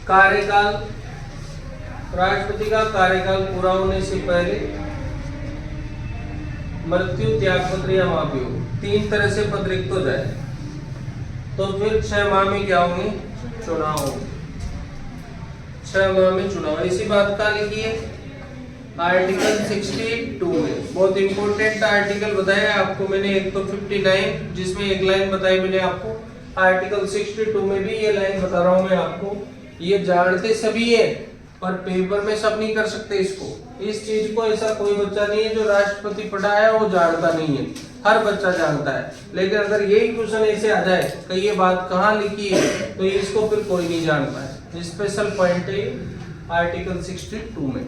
कार्यकाल, राष्ट्रपति का कार्यकाल पूरा होने से पहले मृत्यु, त्यागपत्र या महाभियोग 3 तरह से पद रिक्त हो जाए, तो फिर 6 माह में क्या होंगे? चुनाव होंगे। 6 माह में चुनाव। इसी बात का लिखी है आर्टिकल 62 में। बहुत इंपॉर्टेंट आर्टिकल बताया आपको मैंने। एक तो 59 जिसमें एक लाइन बताई मैंने आपको, आर्टिकल 62 में भी ये लाइन बता रहा हूं मैं आपको। ये जानते सभी है, पर पेपर में सब नहीं कर सकते इसको। इस चीज को ऐसा कोई बच्चा नहीं है जो राष्ट्रपति पढ़ा है वो जानता नहीं है, हर बच्चा जानता है। लेकिन अगर यही क्वेश्चन ऐसे आ जाए कि ये बात कहाँ लिखी है, तो इसको फिर कोई नहीं जानता है। स्पेशल पॉइंट है आर्टिकल 62 में।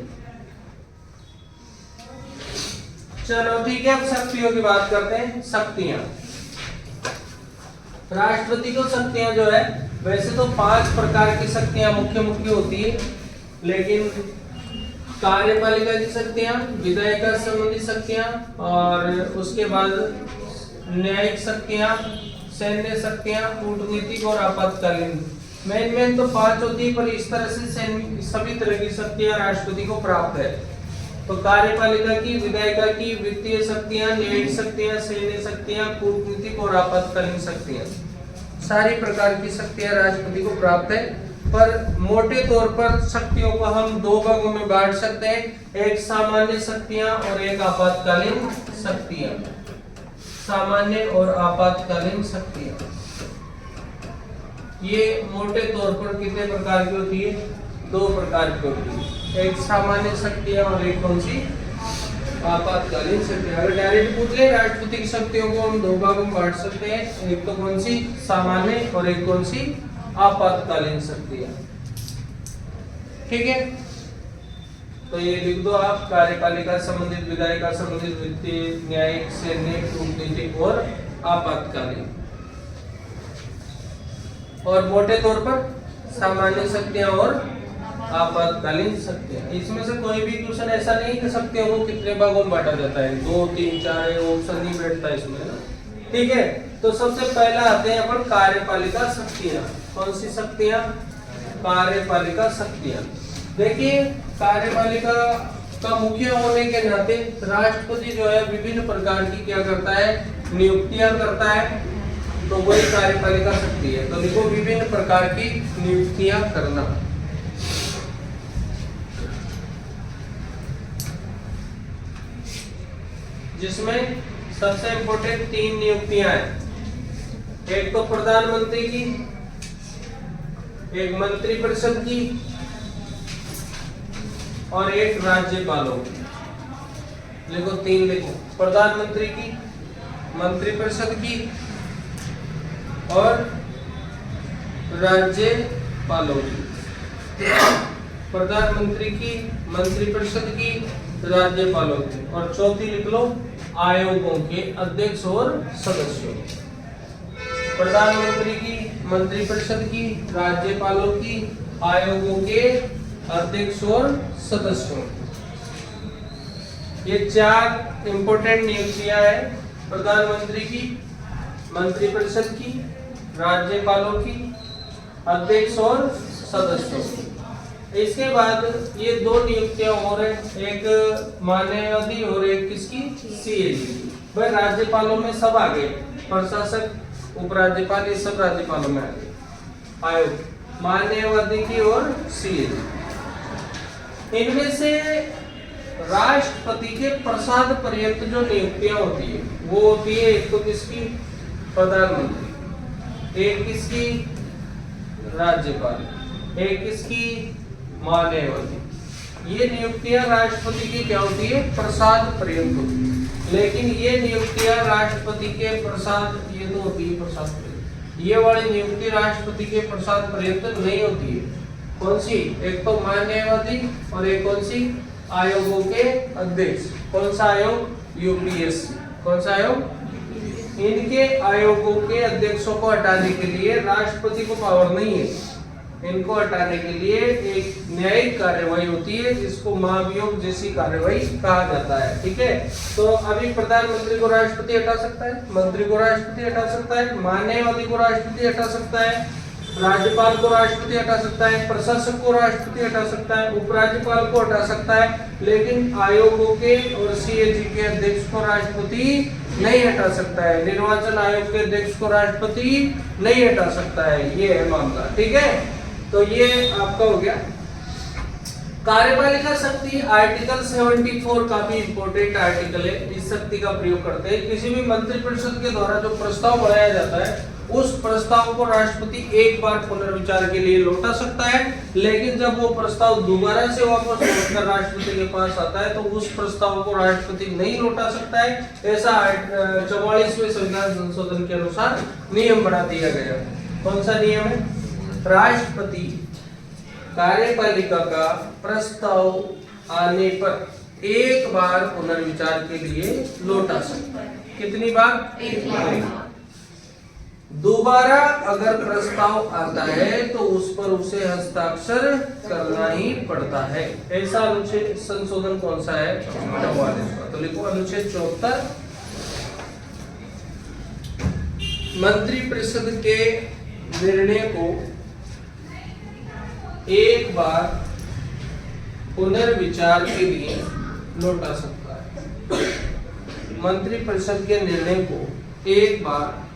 चलो ठीक है, अब शक्तियों की बात करते हैं। शक्तियां, राष्ट्रपति को शक्तियां जो है, वैसे तो 5 प्रकार की शक्तियां मुख्य होती है, लेकिन कार्यपालिका की शक्तियां, विधायिका संबंधी शक्तियां, और उसके बाद न्यायिक शक्तियां, सैन्य शक्तियां, कूटनीतिक और आपातकालीन। मेन तो 5 होती है, पर इस तरह से सभी तरह की शक्तियां राष्ट्रपति को प्राप्त है। तो कार्यपालिका की, विधायिका की, वित्तीय शक्तियां, न्यायिक शक्तियां, सैन्य शक्तियां, कूटनीतिक और आपातकालीन शक्तियां, सारी प्रकार की शक्तियां राष्ट्रपति को प्राप्त है। पर मोटे तौर पर शक्तियों को हम 2 भागों में बांट सकते हैं, एक सामान्य शक्तियां और एक आपातकालीन शक्तियां। सामान्य और आपातकालीन शक्तियां ये मोटे तौर पर कितने प्रकार की होती है? 2 प्रकार की होती है, एक सामान्य शक्तियां और एक कौन सी? आपातकालीन शक्ति। अगर डायरेक्ट पूछ ले राष्ट्रपति की शक्तियों को हम दो भागों में बांट सकते हैं, एक तो कौन सी सामान्य और एक कौन सी आपातकालीन शक्तियां। ठीक है, तो ये लिख दो आप, कार्यपालिका संबंधित, विधायिका संबंधित, वित्तीय, न्यायिक, सैन्य, कूटनीतिक और आपातकालीन। और मोटे तौर पर सामान्य शक्तियां और आपातकालीन शक्तियां। इसमें से कोई भी क्वेश्चन ऐसा नहीं कि शक्तियों को कितने भागों में बांटा जाता है, 2 3 4 ऑप्शन नहीं बैठता इसमें ना। ठीक है, तो सबसे पहला आते हैं अपन कार्यपालिका शक्तियां। कौन सी शक्तियां? कार्यपालिका शक्तियां। देखिए, कार्यपालिका का मुखिया होने के नाते राष्ट्रपति जो है विभिन्न प्रकार की क्या करता है, नियुक्तियां करता है, तो वही कार्यपालिका शक्ति है। तो देखो, विभिन्न प्रकार की नियुक्तियां करना। जिसमें सबसे इंपॉर्टेंट 3 नियुक्तियां हैं। एक तो प्रधानमंत्री की, एक मंत्रिपरिषद की और एक राज्यपालों की। लिखो, 3 लिखो, प्रधानमंत्री की, मंत्रिपरिषद की और राज्यपालों की। प्रधानमंत्री की, मंत्रिपरिषद की, राज्यपालों की। और चौथी लिख लो, आयोगों के अध्यक्ष और सदस्यों। प्रधानमंत्री की, मंत्रिपरिषद की, राज्यपालों की, आयोगों के अध्यक्ष और सदस्यों। ये 4 इंपॉर्टेंट नियुक्तियां हैं, प्रधानमंत्री की, मंत्रिपरिषद की, राज्यपालों की, अध्यक्ष और सदस्यों की। इसके बाद ये 2 नियुक्तियां और हैं, एक मान्यवादी और एक किसकी, सीएजी। भाई राज्यपालों में सब आ गए, प्रशासक, उपराज्यपाल, ये सब राज्यपालों में आ गए। आयोग, मान्यवादी की और सीएजी। इनमें से राष्ट्रपति के प्रसाद पर्यंत जो नियुक्तियां होती है वो होती है, एक तो किसकी, प्रधानमंत्री, एक किसकी, राज्यपाल, एक किसकी, मान्यवादी। ये नियुक्तियां राष्ट्रपति की क्या होती है, प्रसाद पर्यंत होती है। लेकिन ये नियुक्तियां राष्ट्रपति के प्रसाद, ये तो होती है प्रसाद पर्यंत, ये वाली नियुक्ति राष्ट्रपति के प्रसाद पर्यंत नहीं होती है। कौन सी? एक तो मान्यवादी और एक कौन सी, आयोगों के अध्यक्ष। कौन सा आयोग? यूपीएससी। कौन सा आयोग? इनके आयोगों के अध्यक्षों को हटाने के लिए राष्ट्रपति को पावर नहीं है। इनको हटाने के लिए एक न्यायिक कार्यवाही होती है, जिसको महाभियोग जैसी कार्यवाही कहा जाता है। ठीक है, तो अभी प्रधानमंत्री को राष्ट्रपति हटा सकता है, मंत्री को राष्ट्रपति हटा सकता है, मान्यवादी को राष्ट्रपति हटा सकता है, राज्यपाल को राष्ट्रपति हटा सकता है, प्रशासक को राष्ट्रपति हटा सकता है, उपराज्यपाल को हटा सकता है, लेकिन आयोगों के और सीएजी के अध्यक्ष को राष्ट्रपति नहीं हटा सकता है। निर्वाचन आयोग के अध्यक्ष को राष्ट्रपति नहीं हटा सकता है। ये है मामला। ठीक है, तो ये आपका हो गया कार्यपालिका शक्ति। आर्टिकल 74 काफी इंपॉर्टेंट आर्टिकल है। इस शक्ति का प्रयोग करते हैं किसी भी मंत्रिपरिषद के द्वारा जो प्रस्ताव बनाया जाता है, उस प्रस्ताव को राष्ट्रपति एक बार पुनर्विचार के लिए लौटा सकता है, लेकिन जब वो प्रस्ताव दोबारा से वापस लौटकर राष्ट्रपति के पास आता है तो उस प्रस्ताव को राष्ट्रपति नहीं लौटा सकता है। ऐसा 44वें संविधान संशोधन के अनुसार नियम बना दिया गया। कौन सा नियम है? राष्ट्रपति कार्यपालिका का प्रस्ताव आने पर एक बार पुनर्विचार के लिए लौटा सकता है। कितनी बार? एक बार। दोबारा अगर प्रस्ताव आता है तो उस पर उसे हस्ताक्षर करना ही पड़ता है। ऐसा अनुच्छेद संशोधन कौन सा है? 44। तो लिखो अनुच्छेद 74। मंत्रिपरिषद के निर्णय को एक बार पुनर्विचार के लिए लौटा सकता है। मंत्रिपरिषद के निर्णय को एक बार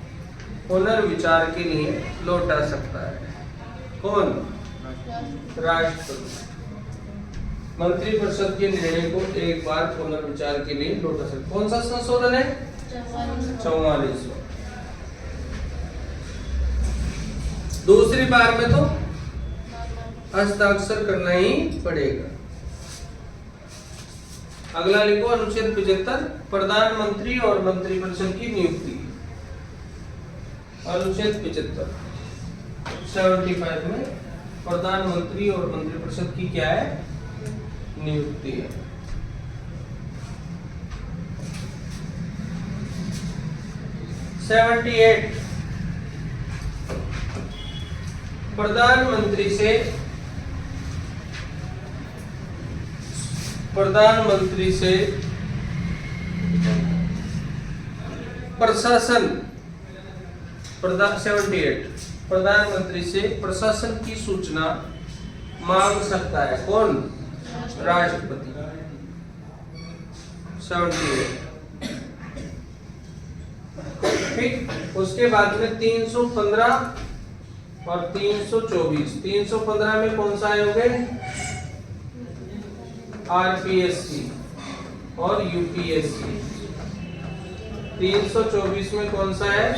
पुनर्विचार के लिए लौटा सकता है। कौन? राष्ट्रपति। मंत्रिपरिषद के निर्णय को एक बार पुनर्विचार के लिए लौटा सकता है। कौन सा संशोधन है? 44। दूसरी बार में तो हस्ताक्षर करना ही पड़ेगा। अगला लिखो अनुच्छेद 75 प्रधानमंत्री और मंत्रिपरिषद की नियुक्ति। अनुच्छेद 75 में प्रधानमंत्री और मंत्रिपरिषद की क्या है, नियुक्ति है। प्रधानमंत्री से प्रशासन 78 प्रधानमंत्री से प्रशासन की सूचना मांग सकता है कौन, राष्ट्रपति। 78 ठीक। उसके बाद में 315 और 324। 315 में कौन सा आयोग है, आरपीएससी और यूपीएससी। 324 में कौन सा है,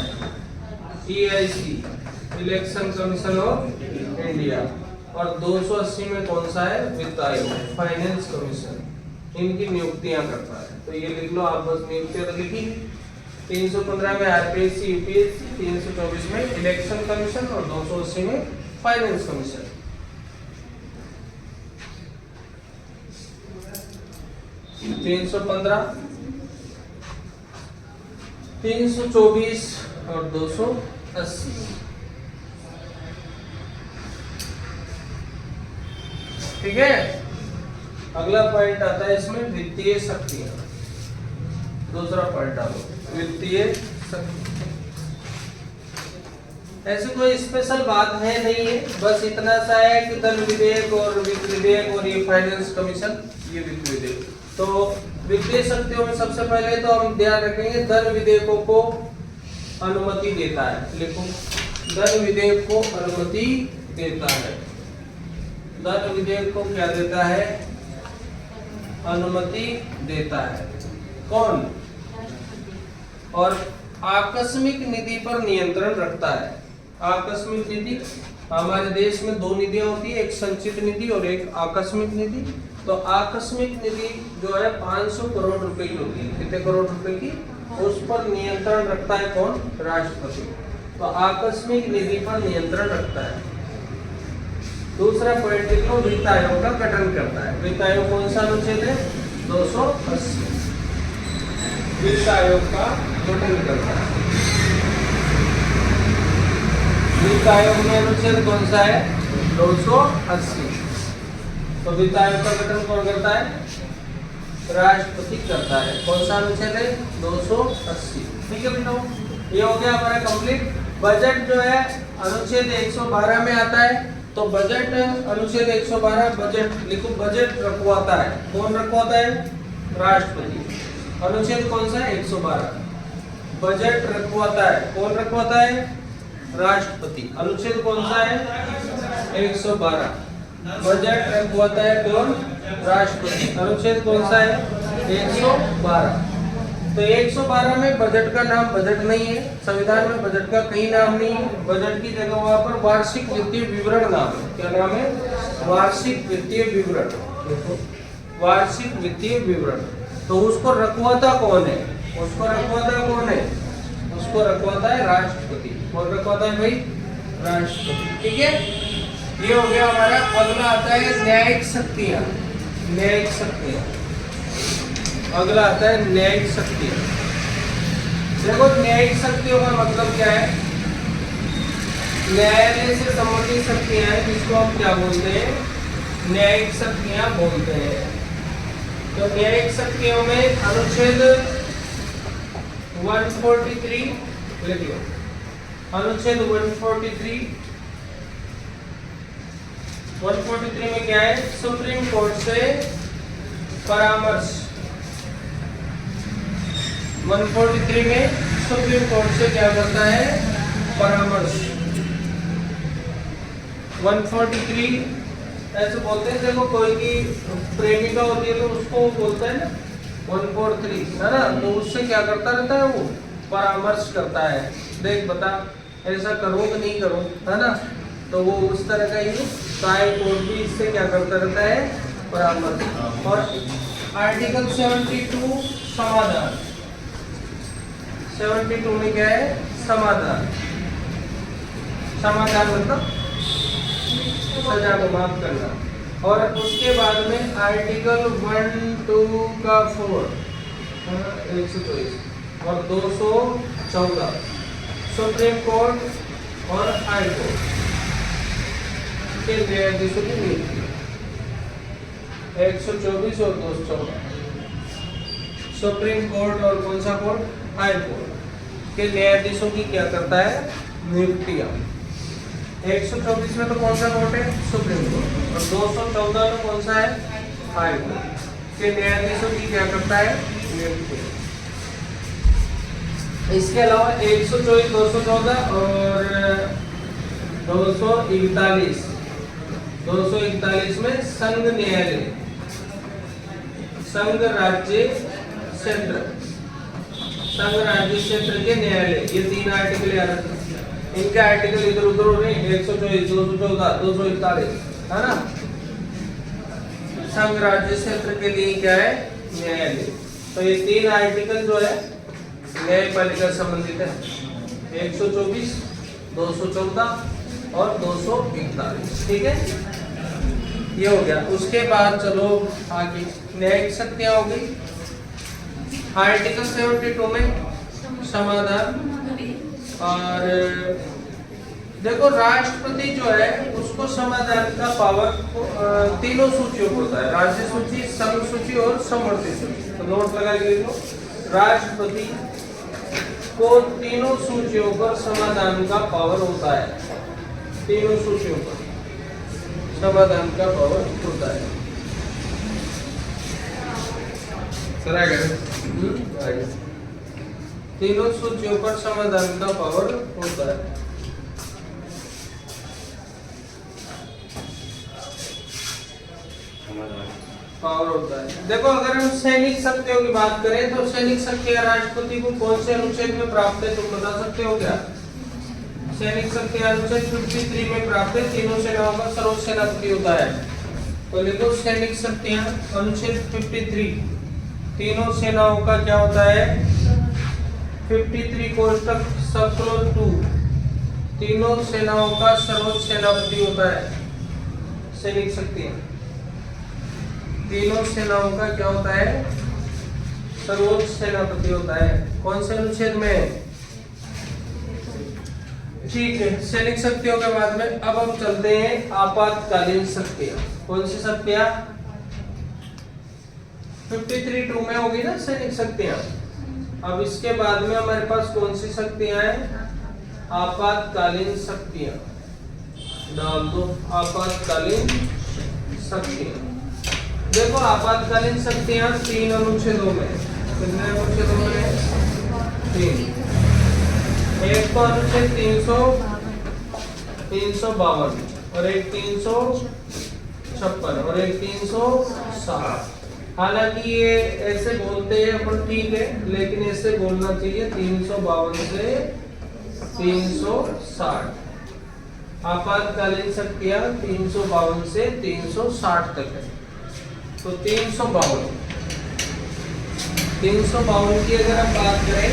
EIC election commission of India. और 280 में कौन सा है, वित्त आयोग फाइनेंस कमीशन। इनकी नियुक्तियां करता है। तो ये लिख लो आप, बस नियुक्तियां तो लिखी। 315 में आरपीएससी यूपीएससी, 324 में इलेक्शन कमीशन और 280 में फाइनेंस कमीशन। तीन सौ 324 और 280। ठीक है। अगला पॉइंट आता है इसमें वित्तीय शक्तियां। दूसरा पॉइंट डालो, वित्तीय शक्ति। ऐसी कोई स्पेशल बात है नहीं है, बस इतना सा है कि धन विधेयक और वित्त विधेयक और ये फाइनेंस कमीशन, ये वित्त विधेयक। तो वित्तीय शक्तियों में सबसे पहले तो हम ध्यान रखेंगे धन विधेयकों को अनुमति देता है। लिखो, धन विधेयक को अनुमति देता है। धन विधेयक को क्या देता है, अनुमति देता है कौन, और आकस्मिक निधि पर नियंत्रण रखता है। आकस्मिक निधि, हमारे देश में दो निधियां होती है, एक संचित निधि और एक आकस्मिक निधि। तो आकस्मिक निधि जो है 500 करोड़ रुपए की होती है। कितने करोड़ रुपए की, उस पर नियंत्रण रखता है कौन, राष्ट्रपति। तो आकस्मिक निधि पर नियंत्रण रखता है। दूसरा पॉइंट लिखो, वित्त आयोग का गठन करता है। वित्त आयोग कौन सा अनुच्छेद है, 280। वित्त आयोग का गठन करता है। वित्त आयोग में अनुच्छेद कौन सा है, 280। तो वित्त आयोग का गठन कौन करता है, राष्ट्रपति करता है। कौन सा अनुच्छेद है, 280। ठीक है बेटा, ये हो गया हमारा कंप्लीट। बजट जो है अनुच्छेद 112 में आता है। तो बजट अनुच्छेद 112, बजट लिखो, बजट रखवाता है। कौन रखवाता है, राष्ट्रपति। अनुच्छेद कौन सा है, 112। बजट रखवाता है, कौन रखवाता है, राष्ट्रपति। अनुच्छेद कौन सा है, 112। बजट रखवाता है कौन, राष्ट्रपति। अनुच्छेद कौन सा है, 112। तो 112 में बजट का नाम बजट नहीं है। संविधान में बजट का कहीं नाम नहीं है। बजट की जगह वहां पर वार्षिक वित्तीय विवरण नाम है। क्या नाम है, वार्षिक वित्तीय विवरण। वार्षिक वित्तीय विवरण। तो उसको रखवाता कौन है, उसको रखवाता कौन है, उसको रखवाता है राष्ट्रपति। कौन रखवाता है भाई, राष्ट्रपति। ठीक है, ये हो गया हमारा। अगला आता है न्यायिक शक्तियां। न्यायिक शक्तियां, अगला आता है न्यायिक शक्तियां। देखो, न्यायिक शक्तियों का मतलब क्या है, न्यायालय से संबंधित शक्तियां हैं, जिसको हम क्या बोलते हैं, न्यायिक शक्तियां बोलते हैं। तो न्यायिक शक्तियों में अनुच्छेद 143 लिखिए। अनुच्छेद 143 में क्या है, सुप्रीम कोर्ट से परामर्श। 143 में सुप्रीम कोर्ट से क्या करता है, परामर्श। 143 ऐसे बोलते हैं, देखो कोई की प्रेमिका होती है तो उसको बोलते हैं ना 143, है ना। तो उससे क्या करता रहता है, वो परामर्श करता है। देख बता, ऐसा करूं कि नहीं करूं, है ना। तो वो उस तरह का ही हाई कोर्ट भी इससे क्या करता रहता है, परामर्श। और आर्टिकल 72 समाधान। 72 में क्या है? समाधान। समाधान मतलब सजा को माफ करना। और उसके बाद में आर्टिकल 1, 2 का 4 124 और 214 सुप्रीम कोर्ट और हाई कोर्ट के न्यायाधीशों की नियुक्ति। 124 और 214 सुप्रीम कोर्ट और कौन सा कोर्ट? हाई कोर्ट के न्यायाधीशों की क्या करता है? नियुक्तियां। 124 में तो कौन सा कोर्ट है? Supreme court. और 214 में कौन सा है? हाई कोर्ट के न्यायाधीशों की क्या करता है? नियुक्तियां। इसके अलावा 124, 214 और 241 में संघ न्यायालय, संघ राज्य क्षेत्र, संघ राज्य क्षेत्र के न्यायालय, ये 3 आर्टिकल याद रखना। इनके आर्टिकल इधर उधर हो रहे 124, 214, 241 है ना। संघ राज्य क्षेत्र के लिए क्या है? न्यायालय। तो ये 3 आर्टिकल जो है न्यायपालिका संबंधित है। 124, 214 और 241। ठीक है, ये हो गया। उसके बाद चलो आगे न्यायिक शक्तियां हो गई। आर्टिकल 72 में समाधान। और देखो राष्ट्रपति जो है उसको समाधान का पावर तीनों सूचियों को होता है, राज्य सूची, संघ सूची और समवर्ती सूची। तो नोट लगा लीजिए, राष्ट्रपति को तीनों सूचियों पर समाधान का पावर होता है। तीनों सूचियों पर समाधान का पावर होता है। सर आगे तीनों सूचियों पर समाधान का पावर होता है। पावर होता है। देखो अगर हम सैनिक शक्तियों की बात करें तो सैनिक शक्तियां राष्ट्रपति को कौन से अनुच्छेद में प्राप्त है? तुम बता सकते हो क्या? सैनिक शक्तियां अनुच्छेद 53 में प्राप्त है। तीनों सेनाओं का सर्वोच्च सेनापति होता है। तो लिखो सैनिक शक्तियां अनुच्छेद 53, तीनों सेनाओं का क्या होता है? 53 कोष्टक सब 2, तीनों सेनाओं का सर्वोच्च सेनापति होता है। सैनिक शक्तियां तीनों सेनाओं का क्या होता है? सर्वोच्च सेनापति होता है। कौन से अनुच्छेद में? ठीक है। सैनिक शक्तियों के बाद में अब हम चलते हैं आपातकालीन शक्तियां। कौन सी शक्तियां? 53(2) में होगी ना सैनिक शक्तियां। अब इसके बाद में हमारे पास कौन सी शक्तियां हैं? आपातकालीन शक्तियां। डाल दो आपातकालीन शक्तियां। देखो आपातकालीन शक्तियां 3 अनुच्छेदों में, कितने अनुच्छेदों में? 3। एक तो अनुच्छेद 352 और एक 356 और एक 360। हालांकि ये ऐसे बोलते हैं अपन, ठीक है, लेकिन ऐसे बोलना चाहिए 352 से 360। आपातकालीन शक्तियां 352 से 360 तक है। तो 352 की अगर हम बात करें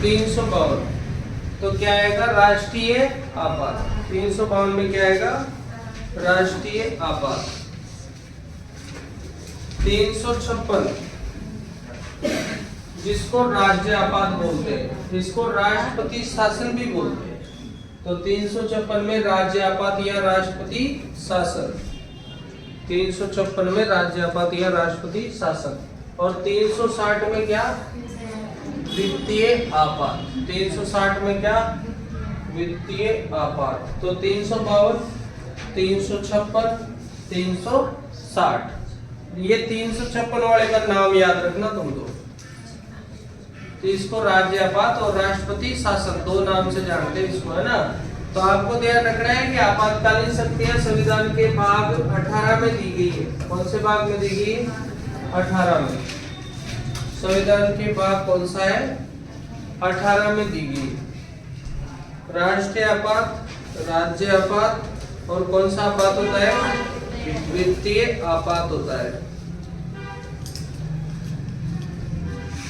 352 तो क्या आएगा? राष्ट्रीय आपात। 352 में क्या आएगा? राष्ट्रीय आपात। 356 जिसको राज्य आपात बोलते हैं, इसको राष्ट्रपति शासन भी बोलते हैं। तो 356 में राज्य आपात या राष्ट्रपति शासन। 356 में राज्य आपात या राष्ट्रपति शासन। और 360 में क्या? वित्तीय आपात। 360 में क्या? वित्तीय आपात। तो 352, 356, 360, ये 356 वाले का नाम याद रखना तुम दो। तो इसको राज्य आपात और राष्ट्रपति शासन 2 नाम से जानते हैं इसको, है ना। तो आपको ध्यान रखना है कि आपातकालीन शक्तियां संविधान के भाग 18 में दी गई है। कौन से भाग में दी गई? 18 में। संविधान के भाग कौन सा है? 18 में दी गई। राष्ट्रीय आपात, राज्य आपात और कौन सा आपात होता है? वित्तीय आपात होता है।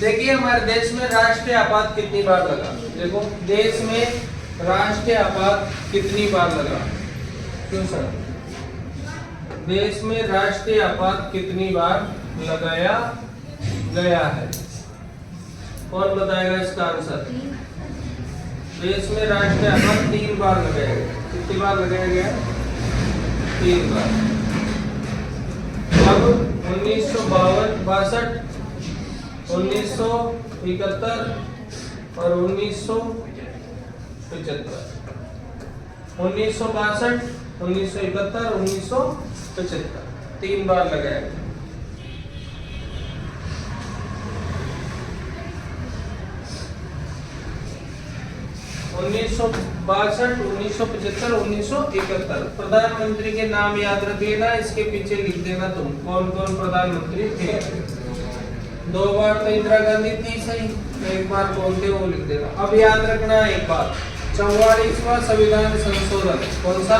देखिए हमारे देश में राष्ट्रीय आपात कितनी बार लगा, देखो देश में राष्ट्रीय आपात कितनी बार लगा, क्यों सर, देश में राष्ट्रीय आपात कितनी बार लगाया गया है, कौन बताएगा इसका आंसर। देश में राष्ट्रीय आपात 3 बार लगाया गया, कितनी बार लगाया गया, 3 बार। अब 1952, 1971 और 1975। 1962, 1971, 1975 3 बार लगाया गया। उन्नीस सौ 1975, 1971 प्रधानमंत्री के नाम याद रखिएगा, इसके पीछे लिख देना तुम कौन कौन प्रधानमंत्री थे। 2 बार तो इंदिरा गांधी थी सही, 1 बार कौन थे वो लिख देना। अब याद रखना एक बात, 44वां संविधान संशोधन कौन सा,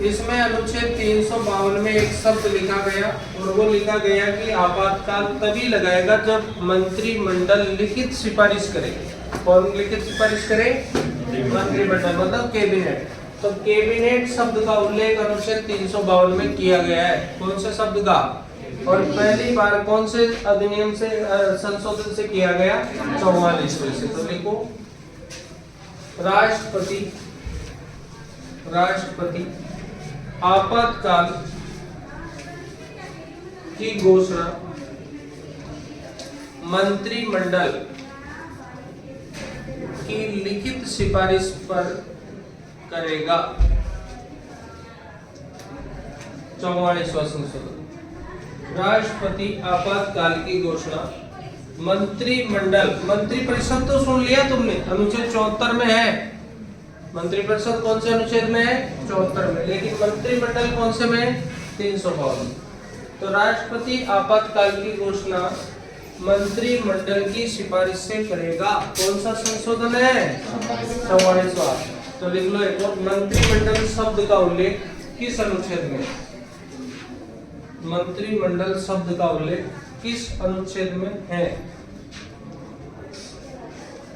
इसमें अनुच्छेद 352 में एक शब्द लिखा गया और वो लिखा गया कि आपातकाल तभी लगाएगा जब मंत्रिमंडल लिखित सिफारिश करेगी। कौन लिखित सिफारिश करे, मंत्रिमंडल मतलब कैबिनेट। तो कैबिनेट शब्द का उल्लेख अनुच्छेद 352 में किया गया है, कौन से शब्द का, और पहली बार कौन से अधिनियम से संशोधन से किया गया, 44वें से। तो लिखो राष्ट्रपति आपातकाल की घोषणा मंत्रिमंडल की लिखित सिफारिश पर करेगा। 44वां संशोधन, राष्ट्रपति आपातकाल की घोषणा मंत्रिमंडल, मंत्रिपरिषद तो सुन लिया तुमने, अनुच्छेद 74 में है। मंत्रिपरिषद कौन से अनुच्छेद में है, 74 में, लेकिन मंत्रिमंडल कौन से में, 352। तो राष्ट्रपति आपातकाल की घोषणा मंत्रिमंडल की सिफारिश से करेगा। कौन सा संशोधन है, 44वां। तो लिख लो एक और, मंत्रिमंडल शब्द का उल्लेख किस अनुच्छेद में, मंत्रिमंडल शब्द का उल्लेख किस अनुच्छेद में है,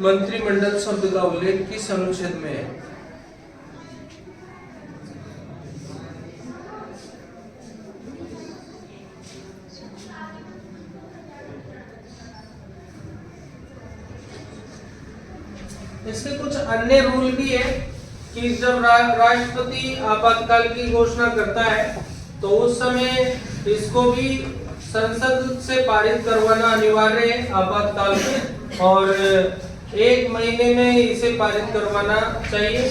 मंत्रिमंडल शब्द का उल्लेख किस अनुच्छेद में है। इसके कुछ अन्य रूल भी है कि जब राष्ट्रपति आपातकाल की घोषणा करता है तो उस समय इसको भी संसद से पारित करवाना अनिवार्य है आपातकाल में, और 1 महीने में इसे पारित करवाना चाहिए।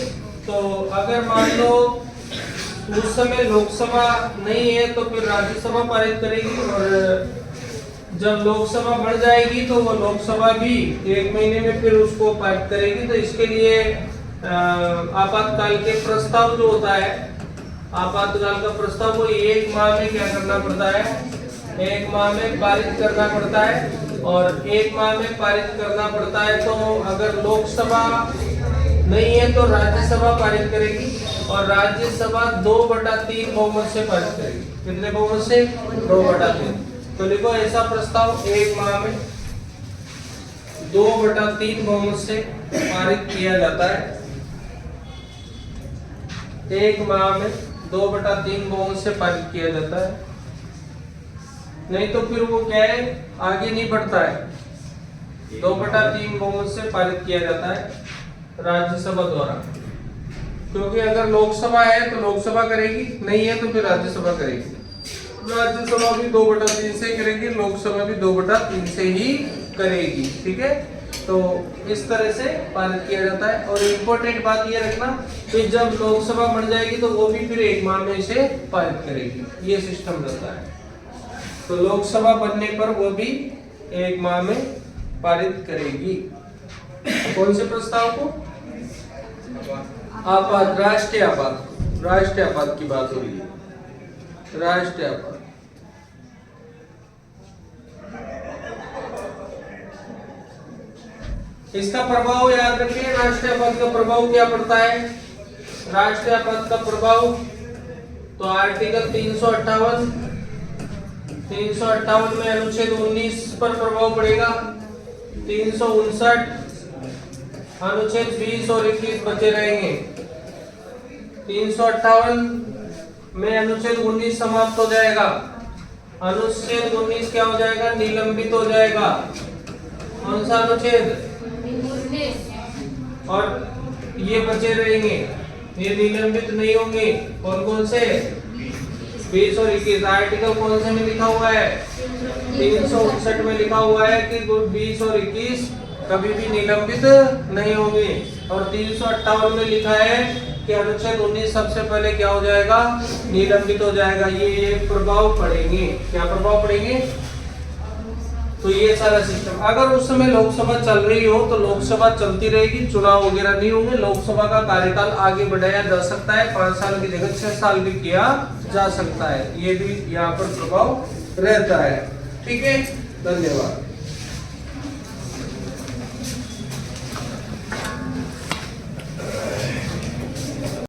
तो अगर मान लो उस समय लोकसभा नहीं है तो फिर राज्यसभा पारित करेगी, और जब लोकसभा बढ़ जाएगी तो वो लोकसभा भी 1 महीने में फिर उसको पारित करेगी। तो इसके लिए आपातकाल के प्रस्ताव जो होता है, आपातकाल का प्रस्ताव को 1 माह में क्या करना पड़ता है, 1 माह में पारित करना पड़ता है। और 1 माह में पारित करना पड़ता है तो अगर लोकसभा नहीं है तो राज्यसभा पारित करेगी, और राज्यसभा 2/3 बहुमत से पारित करेगी। कितने बहुमत से, 2/3। तो देखो ऐसा प्रस्ताव 1 माह में 2/3 बहुमत से पारित किया जाता है। 1 माह में 2/3 बहुमत से पारित किया जाता है, नहीं तो फिर वो क्या है, आगे नहीं बढ़ता है। 2/3 बहुमत से पारित किया जाता है राज्यसभा द्वारा, क्योंकि अगर लोकसभा है तो लोकसभा करेगी, नहीं है तो फिर राज्यसभा करेगी। राज्यसभा भी 2/3 से करेगी, लोकसभा भी 2/3 से ही करेगी। ठीक है, तो इस तरह से पारित किया जाता है। और इम्पोर्टेंट बात ये रखना कि जब लोकसभा बढ़ जाएगी तो वो भी फिर 1 माह में इसे पारित करेगी, ये सिस्टम रहता है। तो लोकसभा बनने पर वो भी 1 माह में पारित करेगी। कौन से प्रस्ताव को, आपात, राष्ट्रीय आपात की बात हो रही है, राष्ट्रीय आपात। इसका प्रभाव याद रखिए, राष्ट्रीय आपात का प्रभाव क्या पड़ता है, राष्ट्रीय आपात का प्रभाव, तो आर्टिकल 358 में अनुच्छेद 19 पर प्रभाव पड़ेगा। 359 अनुच्छेद 20 और 21 बचे रहेंगे। 358 में अनुच्छेद 19 समाप्त हो जाएगा। अनुच्छेद 19 क्या हो जाएगा? निलंबित हो जाएगा। कौन सा अनुच्छेद? और ये बचे रहेंगे, ये निलंबित नहीं होंगे। कौन कौन से? 20 और 21। आर्टिकल कौन से में लिखा हुआ है? 359 में लिखा हुआ है कि 20 और 21 कभी भी निलंबित नहीं होंगे। और 358 में लिखा है कि अनुच्छेद 19 सबसे पहले क्या हो जाएगा? निलंबित हो जाएगा। ये प्रभाव पड़ेंगे। क्या प्रभाव पड़ेंगे? तो ये सारा सिस्टम, अगर उस समय लोकसभा चल रही हो तो लोकसभा चलती रहेगी, चुनाव वगैरह नहीं होंगे। लोकसभा का कार्यकाल आगे बढ़ाया जा सकता है, 5 साल की जगह 6 साल भी किया जा सकता है। ये भी यहाँ पर प्रभाव रहता है। ठीक है, धन्यवाद।